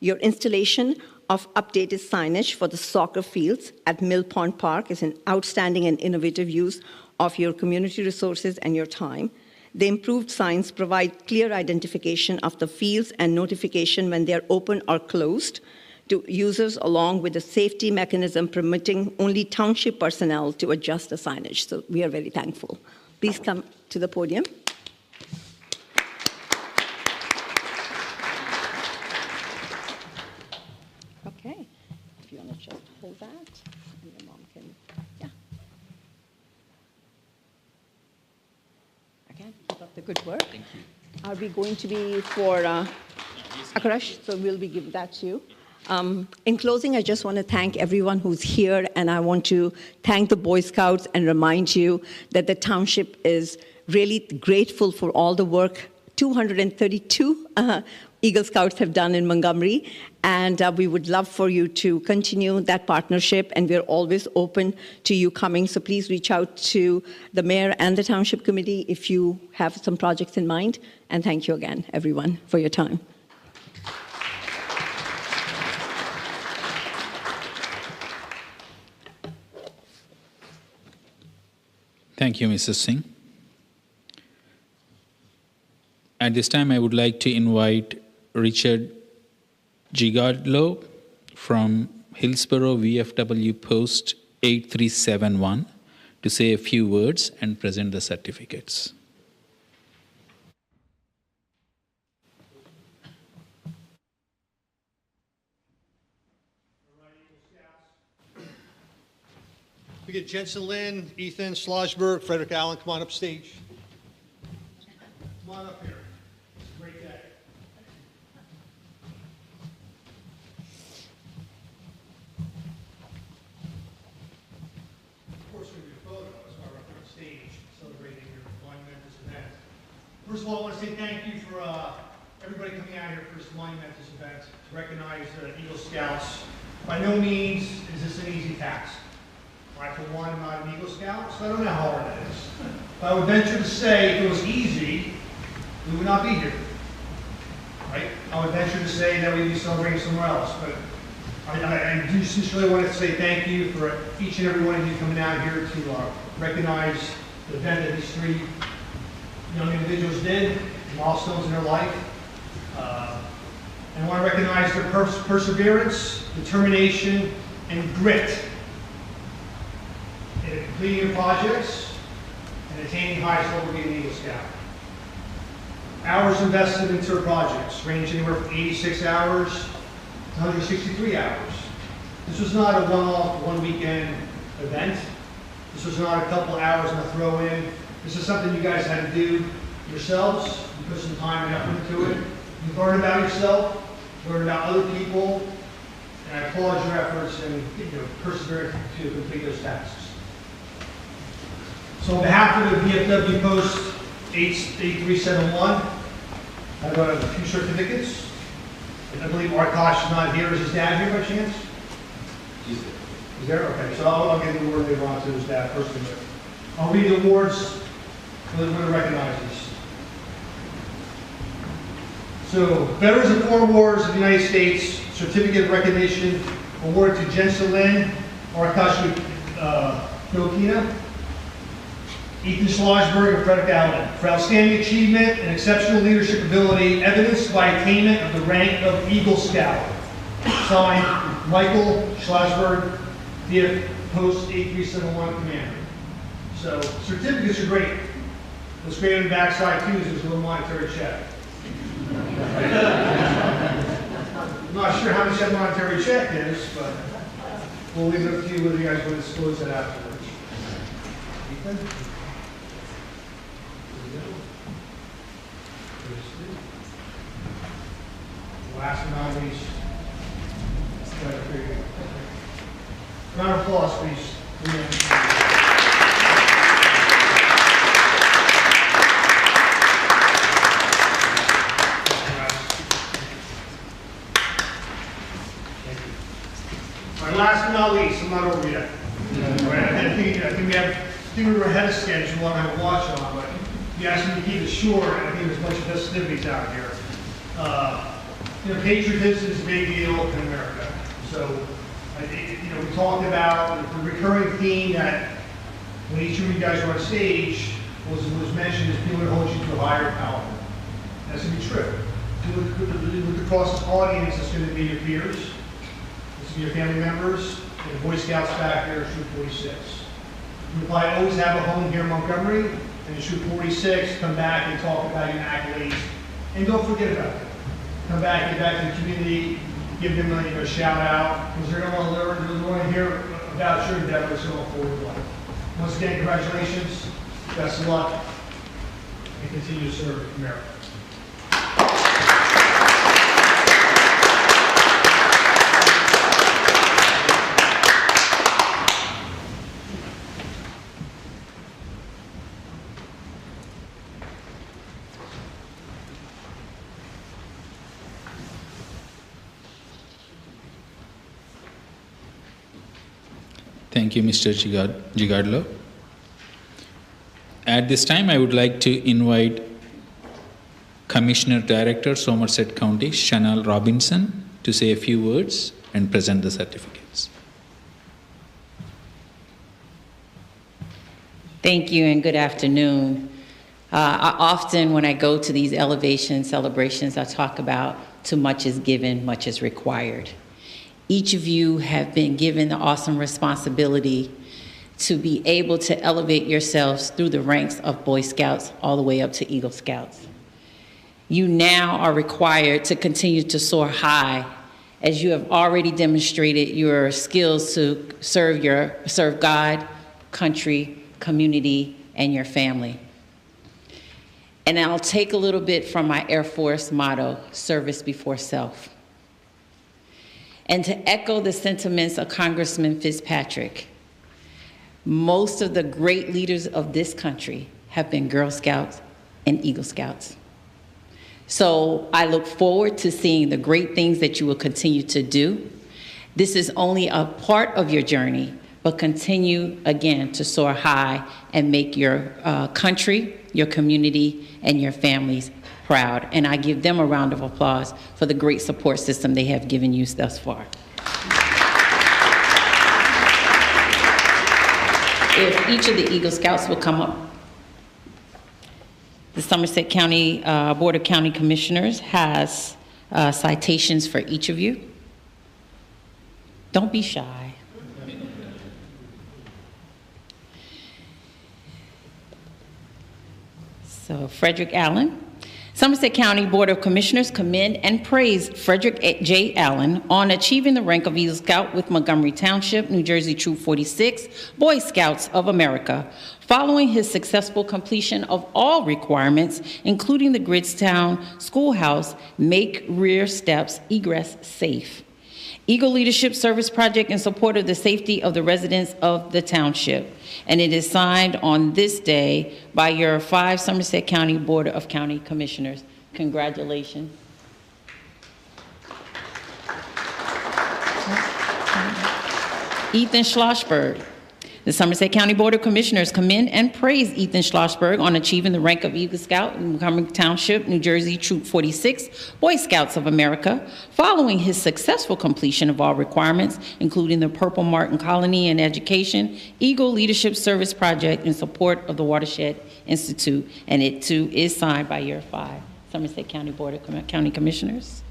Your installation of updated signage for the soccer fields at Mill Pond Park is an outstanding and innovative use of your community resources and your time. The improved signs provide clear identification of the fields and notification when they are open or closed to users, along with a safety mechanism permitting only township personnel to adjust the signage. So we are very thankful. Please come to the podium. Okay, if you want to just hold that, and your mom can, yeah. Again, keep up the good work. Thank you. Are we going to be for Akash? So we'll be giving that to you. In closing, I just want to thank everyone who's here, and I want to thank the Boy Scouts and remind you that the township is really grateful for all the work 232 Eagle Scouts have done in Montgomery, and we would love for you to continue that partnership, and we're always open to you coming. So please reach out to the mayor and the township committee if you have some projects in mind, and thank you again, everyone, for your time. Thank you, Mrs. Singh. At this time, I would like to invite Richard Gigadlo from Hillsborough VFW Post 8371 to say a few words and present the certificates. We get Jensen Lin, Ethan Schlossberg, Frederick Allen. Come on up stage. Come on up here. It's a great day. Of course, we're going to do a photo as we're up here on stage celebrating your monumentous event. First of all, I want to say thank you for everybody coming out here for this monumentous event to recognize Eagle Scouts. By no means is this an easy task. I, for one, am not an Eagle Scout, so I don't know how hard it is. But I would venture to say if it was easy, we would not be here. Right? I would venture to say that we'd be celebrating somewhere else. But I do sincerely want to say thank you for each and every one of you coming out here to recognize the event that these three young individuals did, milestones in their life. And I want to recognize their perseverance, determination, and grit in completing your projects and attaining the highest level of being an Eagle Scout. Hours invested into our projects range anywhere from 86 hours to 163 hours. This was not a one-off, one-weekend event. This was not a couple hours and a throw-in. This is something you guys had to do yourselves. You put some time and effort into it. You learn about yourself, learn about other people, and I applaud your efforts and perseverance to complete those tasks. So on behalf of the VFW Post 8371, I've got a few certificates. And I believe Arkash is not here. Is his dad here by chance? He's there. Okay, so I'll give the award later on to his dad first. I'll read the awards. We're going to recognize these. So, Veterans of Foreign Wars of the United States, Certificate of Recognition, awarded to Jensen Lin, Arkash Filipina, Ethan Schlossberg, and Frederick Allen for outstanding achievement and exceptional leadership ability, evidenced by attainment of the rank of Eagle Scout. Signed, Michael Schlossberg, VF Post 8371 Commander. So, certificates are great. What's great on the backside, too, is there's a little monetary check. I'm not sure how much that monetary check is, but we'll leave it up to you whether you guys want to disclose that afterwards. Ethan? Last but not least, round of applause, please. Last but not least, I'm not over yet. I think we were ahead of schedule and I have a watch on, but you asked me to keep it short, and I think there's a bunch of festivities out here. Patriotism is a big deal in America. So, we talked about the recurring theme that when each of you guys were on stage was mentioned as people that hold you to a higher power. That's going to be true. Look across this audience, it's going to be your peers. To your family members, and the Boy Scouts back there at Troop 46. You probably always have a home here in Montgomery, and at Troop 46, come back and talk about your accolades. And don't forget about them. Come back, get back to the community, give them a shout out, because they're going to want to learn, they're going to hear about your endeavors going forward in life. Once again, congratulations, best of luck, and continue to serve America. Thank you, Mr. Gigadlo. At this time, I would like to invite Commissioner Director, Somerset County, Chanel Robinson, to say a few words and present the certificates. Thank you and good afternoon. Often when I go to these elevation celebrations, I talk about too much is given, much is required. Each of you have been given the awesome responsibility to be able to elevate yourselves through the ranks of Boy Scouts all the way up to Eagle Scouts. You now are required to continue to soar high as you have already demonstrated your skills to serve God, country, community, and your family. And I'll take a little bit from my Air Force motto, service before self. And to echo the sentiments of Congressman Fitzpatrick, most of the great leaders of this country have been Girl Scouts and Eagle Scouts. So I look forward to seeing the great things that you will continue to do. This is only a part of your journey, but continue again to soar high and make your country, your community, and your families proud. And I give them a round of applause for the great support system they have given you thus far. If each of the Eagle Scouts will come up. The Somerset County Board of County Commissioners has citations for each of you. Don't be shy. So Frederick Allen. Somerset County Board of Commissioners commend and praise Frederick J. Allen on achieving the rank of Eagle Scout with Montgomery Township, New Jersey Troop 46, Boy Scouts of America, following his successful completion of all requirements, including the Gridstown Schoolhouse Make Rear Steps Egress Safe. Eagle Leadership Service Project in support of the safety of the residents of the township. And it is signed on this day by your 5 Somerset County Board of County Commissioners. Congratulations. Ethan Schlossberg. The Somerset County Board of Commissioners commend and praise Ethan Schlossberg on achieving the rank of Eagle Scout in Montgomery Township, New Jersey Troop 46, Boy Scouts of America, following his successful completion of all requirements, including the Purple Martin Colony and Education, Eagle Leadership Service Project in support of the Watershed Institute, and it too is signed by your 5 Somerset County Board of County Commissioners.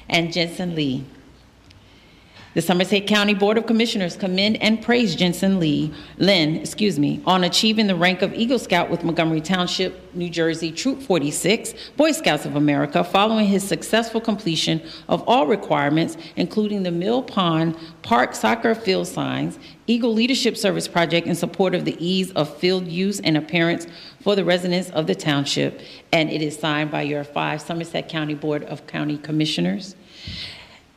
And Jensen Lee. The Somerset County Board of Commissioners commend and praise Jensen Lynn, on achieving the rank of Eagle Scout with Montgomery Township, New Jersey Troop 46, Boy Scouts of America, following his successful completion of all requirements, including the Mill Pond Park soccer field signs, Eagle Leadership Service Project in support of the ease of field use and appearance for the residents of the township, and it is signed by your 5 Somerset County Board of County Commissioners.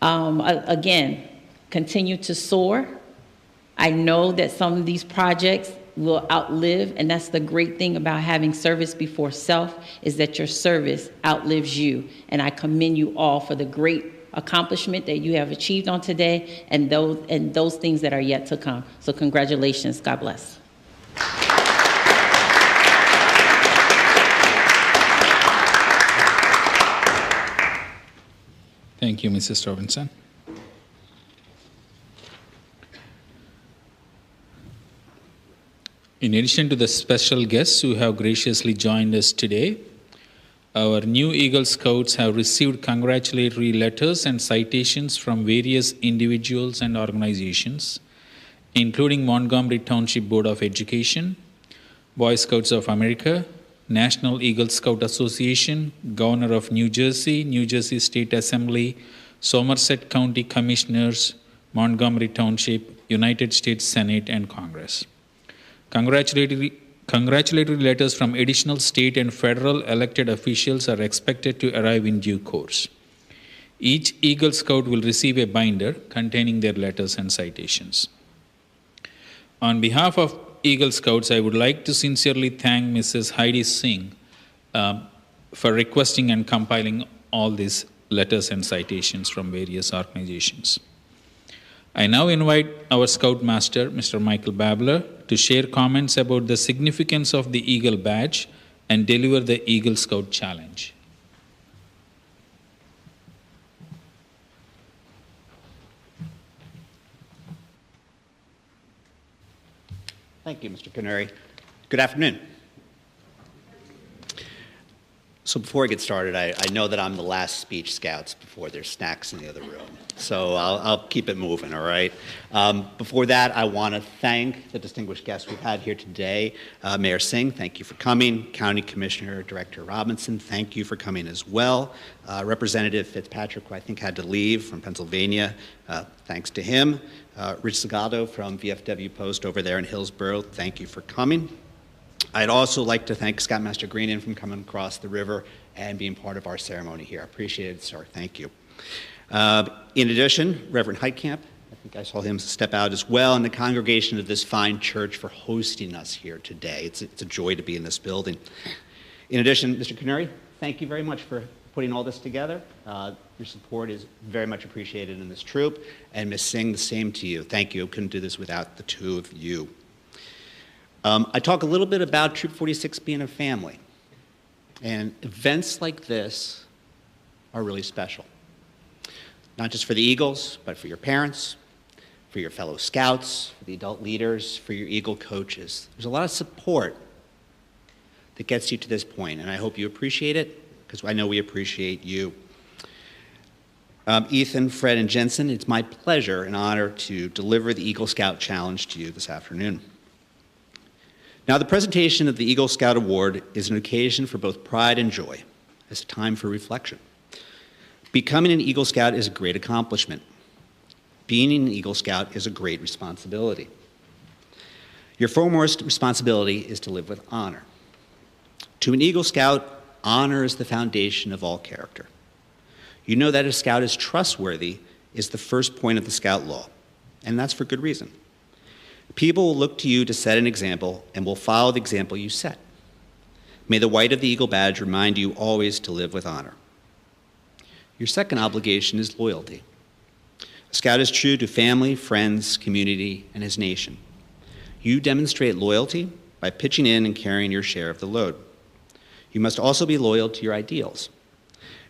Again, continue to soar. I know that some of these projects will outlive, and that's the great thing about having service before self, is that your service outlives you. And I commend you all for the great accomplishment that you have achieved on today and those things that are yet to come. So congratulations. God bless. Thank you, Mrs. Robinson. In addition to the special guests who have graciously joined us today, our new Eagle Scouts have received congratulatory letters and citations from various individuals and organizations, including Montgomery Township Board of Education, Boy Scouts of America, National Eagle Scout Association, Governor of New Jersey State Assembly, Somerset County Commissioners, Montgomery Township, United States Senate, and Congress. Congratulatory letters from additional state and federal elected officials are expected to arrive in due course. Each Eagle Scout will receive a binder containing their letters and citations. On behalf of Eagle Scouts, I would like to sincerely thank Mrs. Heidi Singh for requesting and compiling all these letters and citations from various organizations. I now invite our Scout Master, Mr. Michael Babler, to share comments about the significance of the Eagle Badge and deliver the Eagle Scout Challenge. Thank you, Mr. Canary. Good afternoon. So before I get started, I know that I'm the last speech scouts before there's snacks in the other room. So I'll keep it moving, all right? Before that, I want to thank the distinguished guests we've had here today. Mayor Singh, thank you for coming. County Commissioner Director Robinson, thank you for coming as well. Representative Fitzpatrick, who I think had to leave from Pennsylvania, thanks to him. Rich Zagato from VFW Post over there in Hillsborough, thank you for coming. I'd also like to thank Scoutmaster Greenan for coming across the river and being part of our ceremony here. I appreciate it, sir. Thank you. In addition, Reverend Heitkamp, I think I saw him step out as well, and the congregation of this fine church for hosting us here today. It's a joy to be in this building. In addition, Mr. Canary, thank you very much for putting all this together. Your support is very much appreciated in this troop. And Ms. Singh, the same to you. Thank you. I couldn't do this without the two of you. I talk a little bit about Troop 46 being a family. And events like this are really special. Not just for the Eagles, but for your parents, for your fellow scouts, for the adult leaders, for your Eagle coaches. There's a lot of support that gets you to this point, and I hope you appreciate it, because I know we appreciate you. Ethan, Fred, and Jensen, it's my pleasure and honor to deliver the Eagle Scout Challenge to you this afternoon. Now, the presentation of the Eagle Scout Award is an occasion for both pride and joy. It's a time for reflection. Becoming an Eagle Scout is a great accomplishment. Being an Eagle Scout is a great responsibility. Your foremost responsibility is to live with honor. To an Eagle Scout, honor is the foundation of all character. You know that a Scout is trustworthy is the first point of the Scout law, and that's for good reason. People will look to you to set an example and will follow the example you set. May the white of the Eagle badge remind you always to live with honor. Your second obligation is loyalty. A Scout is true to family, friends, community, and his nation. You demonstrate loyalty by pitching in and carrying your share of the load. You must also be loyal to your ideals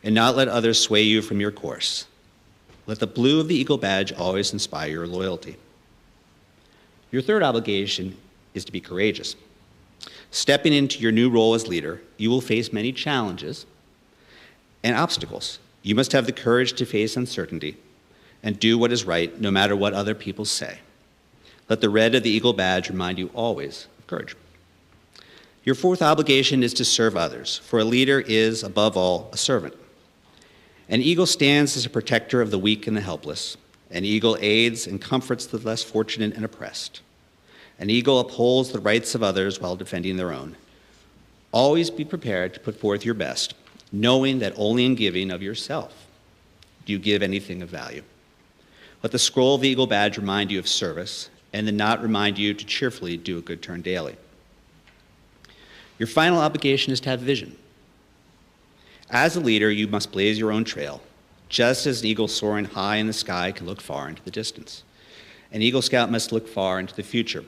and not let others sway you from your course. Let the blue of the Eagle badge always inspire your loyalty. Your third obligation is to be courageous. Stepping into your new role as leader, you will face many challenges and obstacles. You must have the courage to face uncertainty and do what is right, no matter what other people say. Let the red of the Eagle badge remind you always of courage. Your fourth obligation is to serve others, for a leader is, above all, a servant. An Eagle stands as a protector of the weak and the helpless. An Eagle aids and comforts the less fortunate and oppressed. An Eagle upholds the rights of others while defending their own. Always be prepared to put forth your best, knowing that only in giving of yourself do you give anything of value. Let the scroll of the Eagle badge remind you of service, and the knot remind you to cheerfully do a good turn daily. Your final obligation is to have vision. As a leader, you must blaze your own trail, just as an eagle soaring high in the sky can look far into the distance. An Eagle Scout must look far into the future.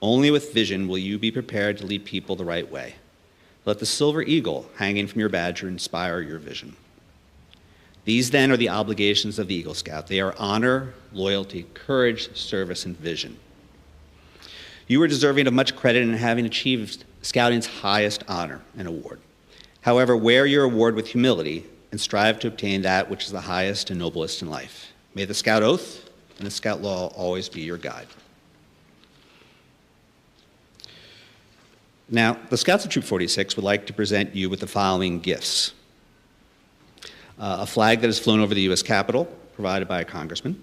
Only with vision will you be prepared to lead people the right way. Let the silver eagle hanging from your badge inspire your vision. These then are the obligations of the Eagle Scout. They are honor, loyalty, courage, service, and vision. You are deserving of much credit in having achieved Scouting's highest honor and award. However, wear your award with humility and strive to obtain that which is the highest and noblest in life. May the Scout Oath and the Scout Law always be your guide. Now, the Scouts of Troop 46 would like to present you with the following gifts. A flag that has flown over the U.S. Capitol, provided by a congressman.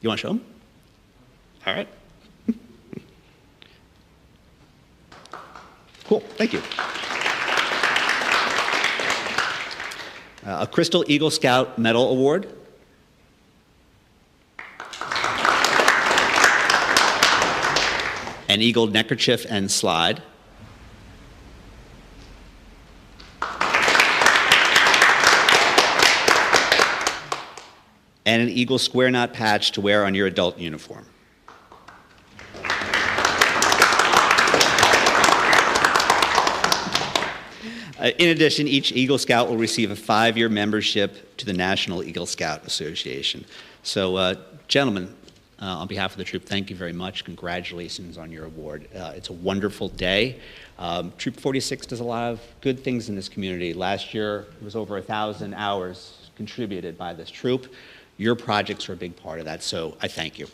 You want to show them? All right. Cool, thank you. A Crystal Eagle Scout Medal Award. An Eagle neckerchief and slide. And an Eagle square knot patch to wear on your adult uniform. In addition, each Eagle Scout will receive a 5-year membership to the National Eagle Scout Association. So, gentlemen, on behalf of the troop, thank you very much. Congratulations on your award. It's a wonderful day. Troop 46 does a lot of good things in this community. Last year, it was over 1,000 hours contributed by this troop. Your projects are a big part of that, so I thank you.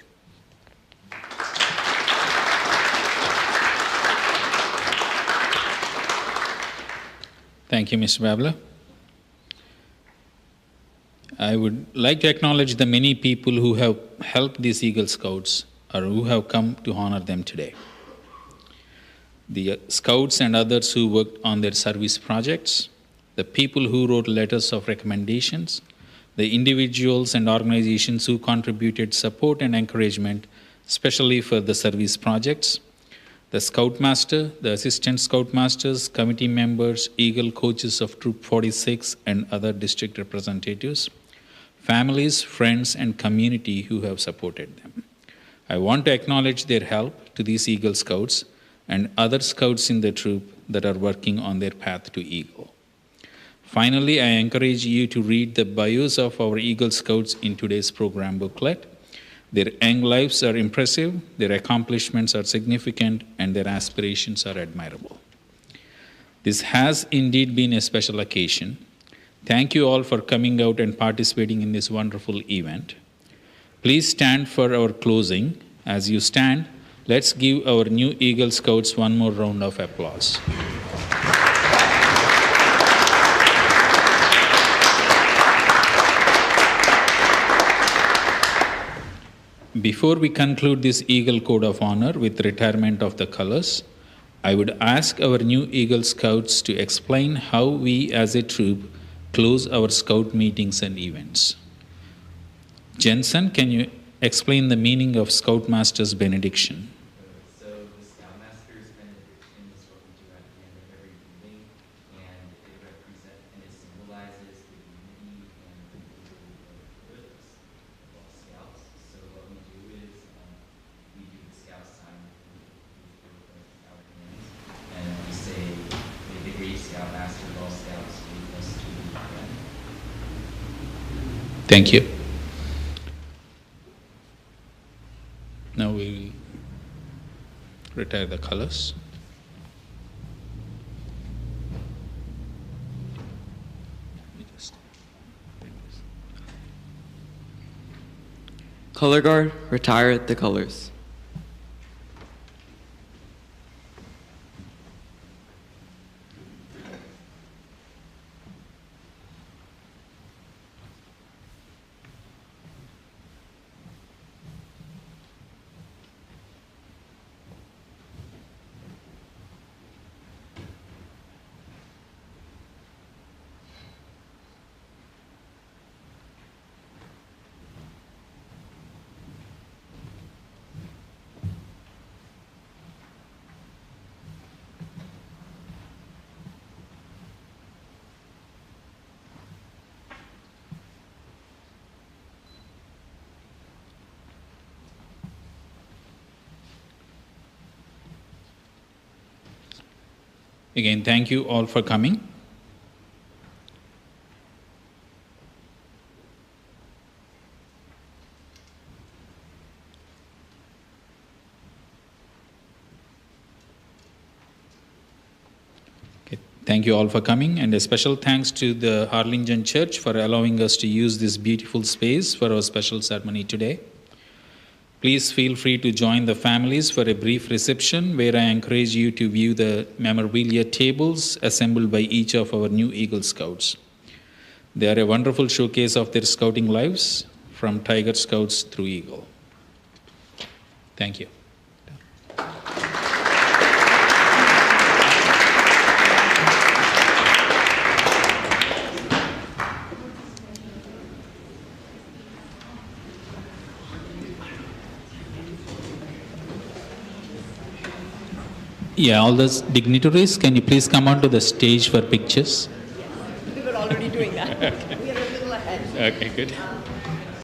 Thank you, Mr. Babler. I would like to acknowledge the many people who have helped these Eagle Scouts or who have come to honor them today. The Scouts and others who worked on their service projects, the people who wrote letters of recommendations, the individuals and organizations who contributed support and encouragement, especially for the service projects, the Scoutmaster, the Assistant Scoutmasters, committee members, Eagle coaches of Troop 46 and other district representatives, families, friends, and community who have supported them. I want to acknowledge their help to these Eagle Scouts and other Scouts in the troop that are working on their path to Eagle. Finally, I encourage you to read the bios of our Eagle Scouts in today's program booklet. Their young lives are impressive, their accomplishments are significant, and their aspirations are admirable. This has indeed been a special occasion. Thank you all for coming out and participating in this wonderful event. Please stand for our closing. As you stand, let's give our new Eagle Scouts one more round of applause. Before we conclude this Eagle Code of Honor with retirement of the colors, I would ask our new Eagle Scouts to explain how we as a troop close our Scout meetings and events. Jensen, can you explain the meaning of Scoutmaster's benediction? So the Scoutmaster's benediction is what we do at the end of every meeting, and it represents and it symbolizes the unity and the goodwill of all Scouts. So what we do is we do the Scout sign with our hands, and we say, "May the great Scoutmaster of all Scouts lead us to the end." Thank you. Now we retire the colors. Color guard, retire the colors. Again, thank you all for coming. Okay, thank you all for coming, and a special thanks to the Harlingen Church for allowing us to use this beautiful space for our special ceremony today. Please feel free to join the families for a brief reception where I encourage you to view the memorabilia tables assembled by each of our new Eagle Scouts. They are a wonderful showcase of their scouting lives from Tiger Scouts through Eagle. Thank you. Yeah, all those dignitaries, can you please come onto the stage for pictures? We were already doing that. We are a little ahead. Okay, good.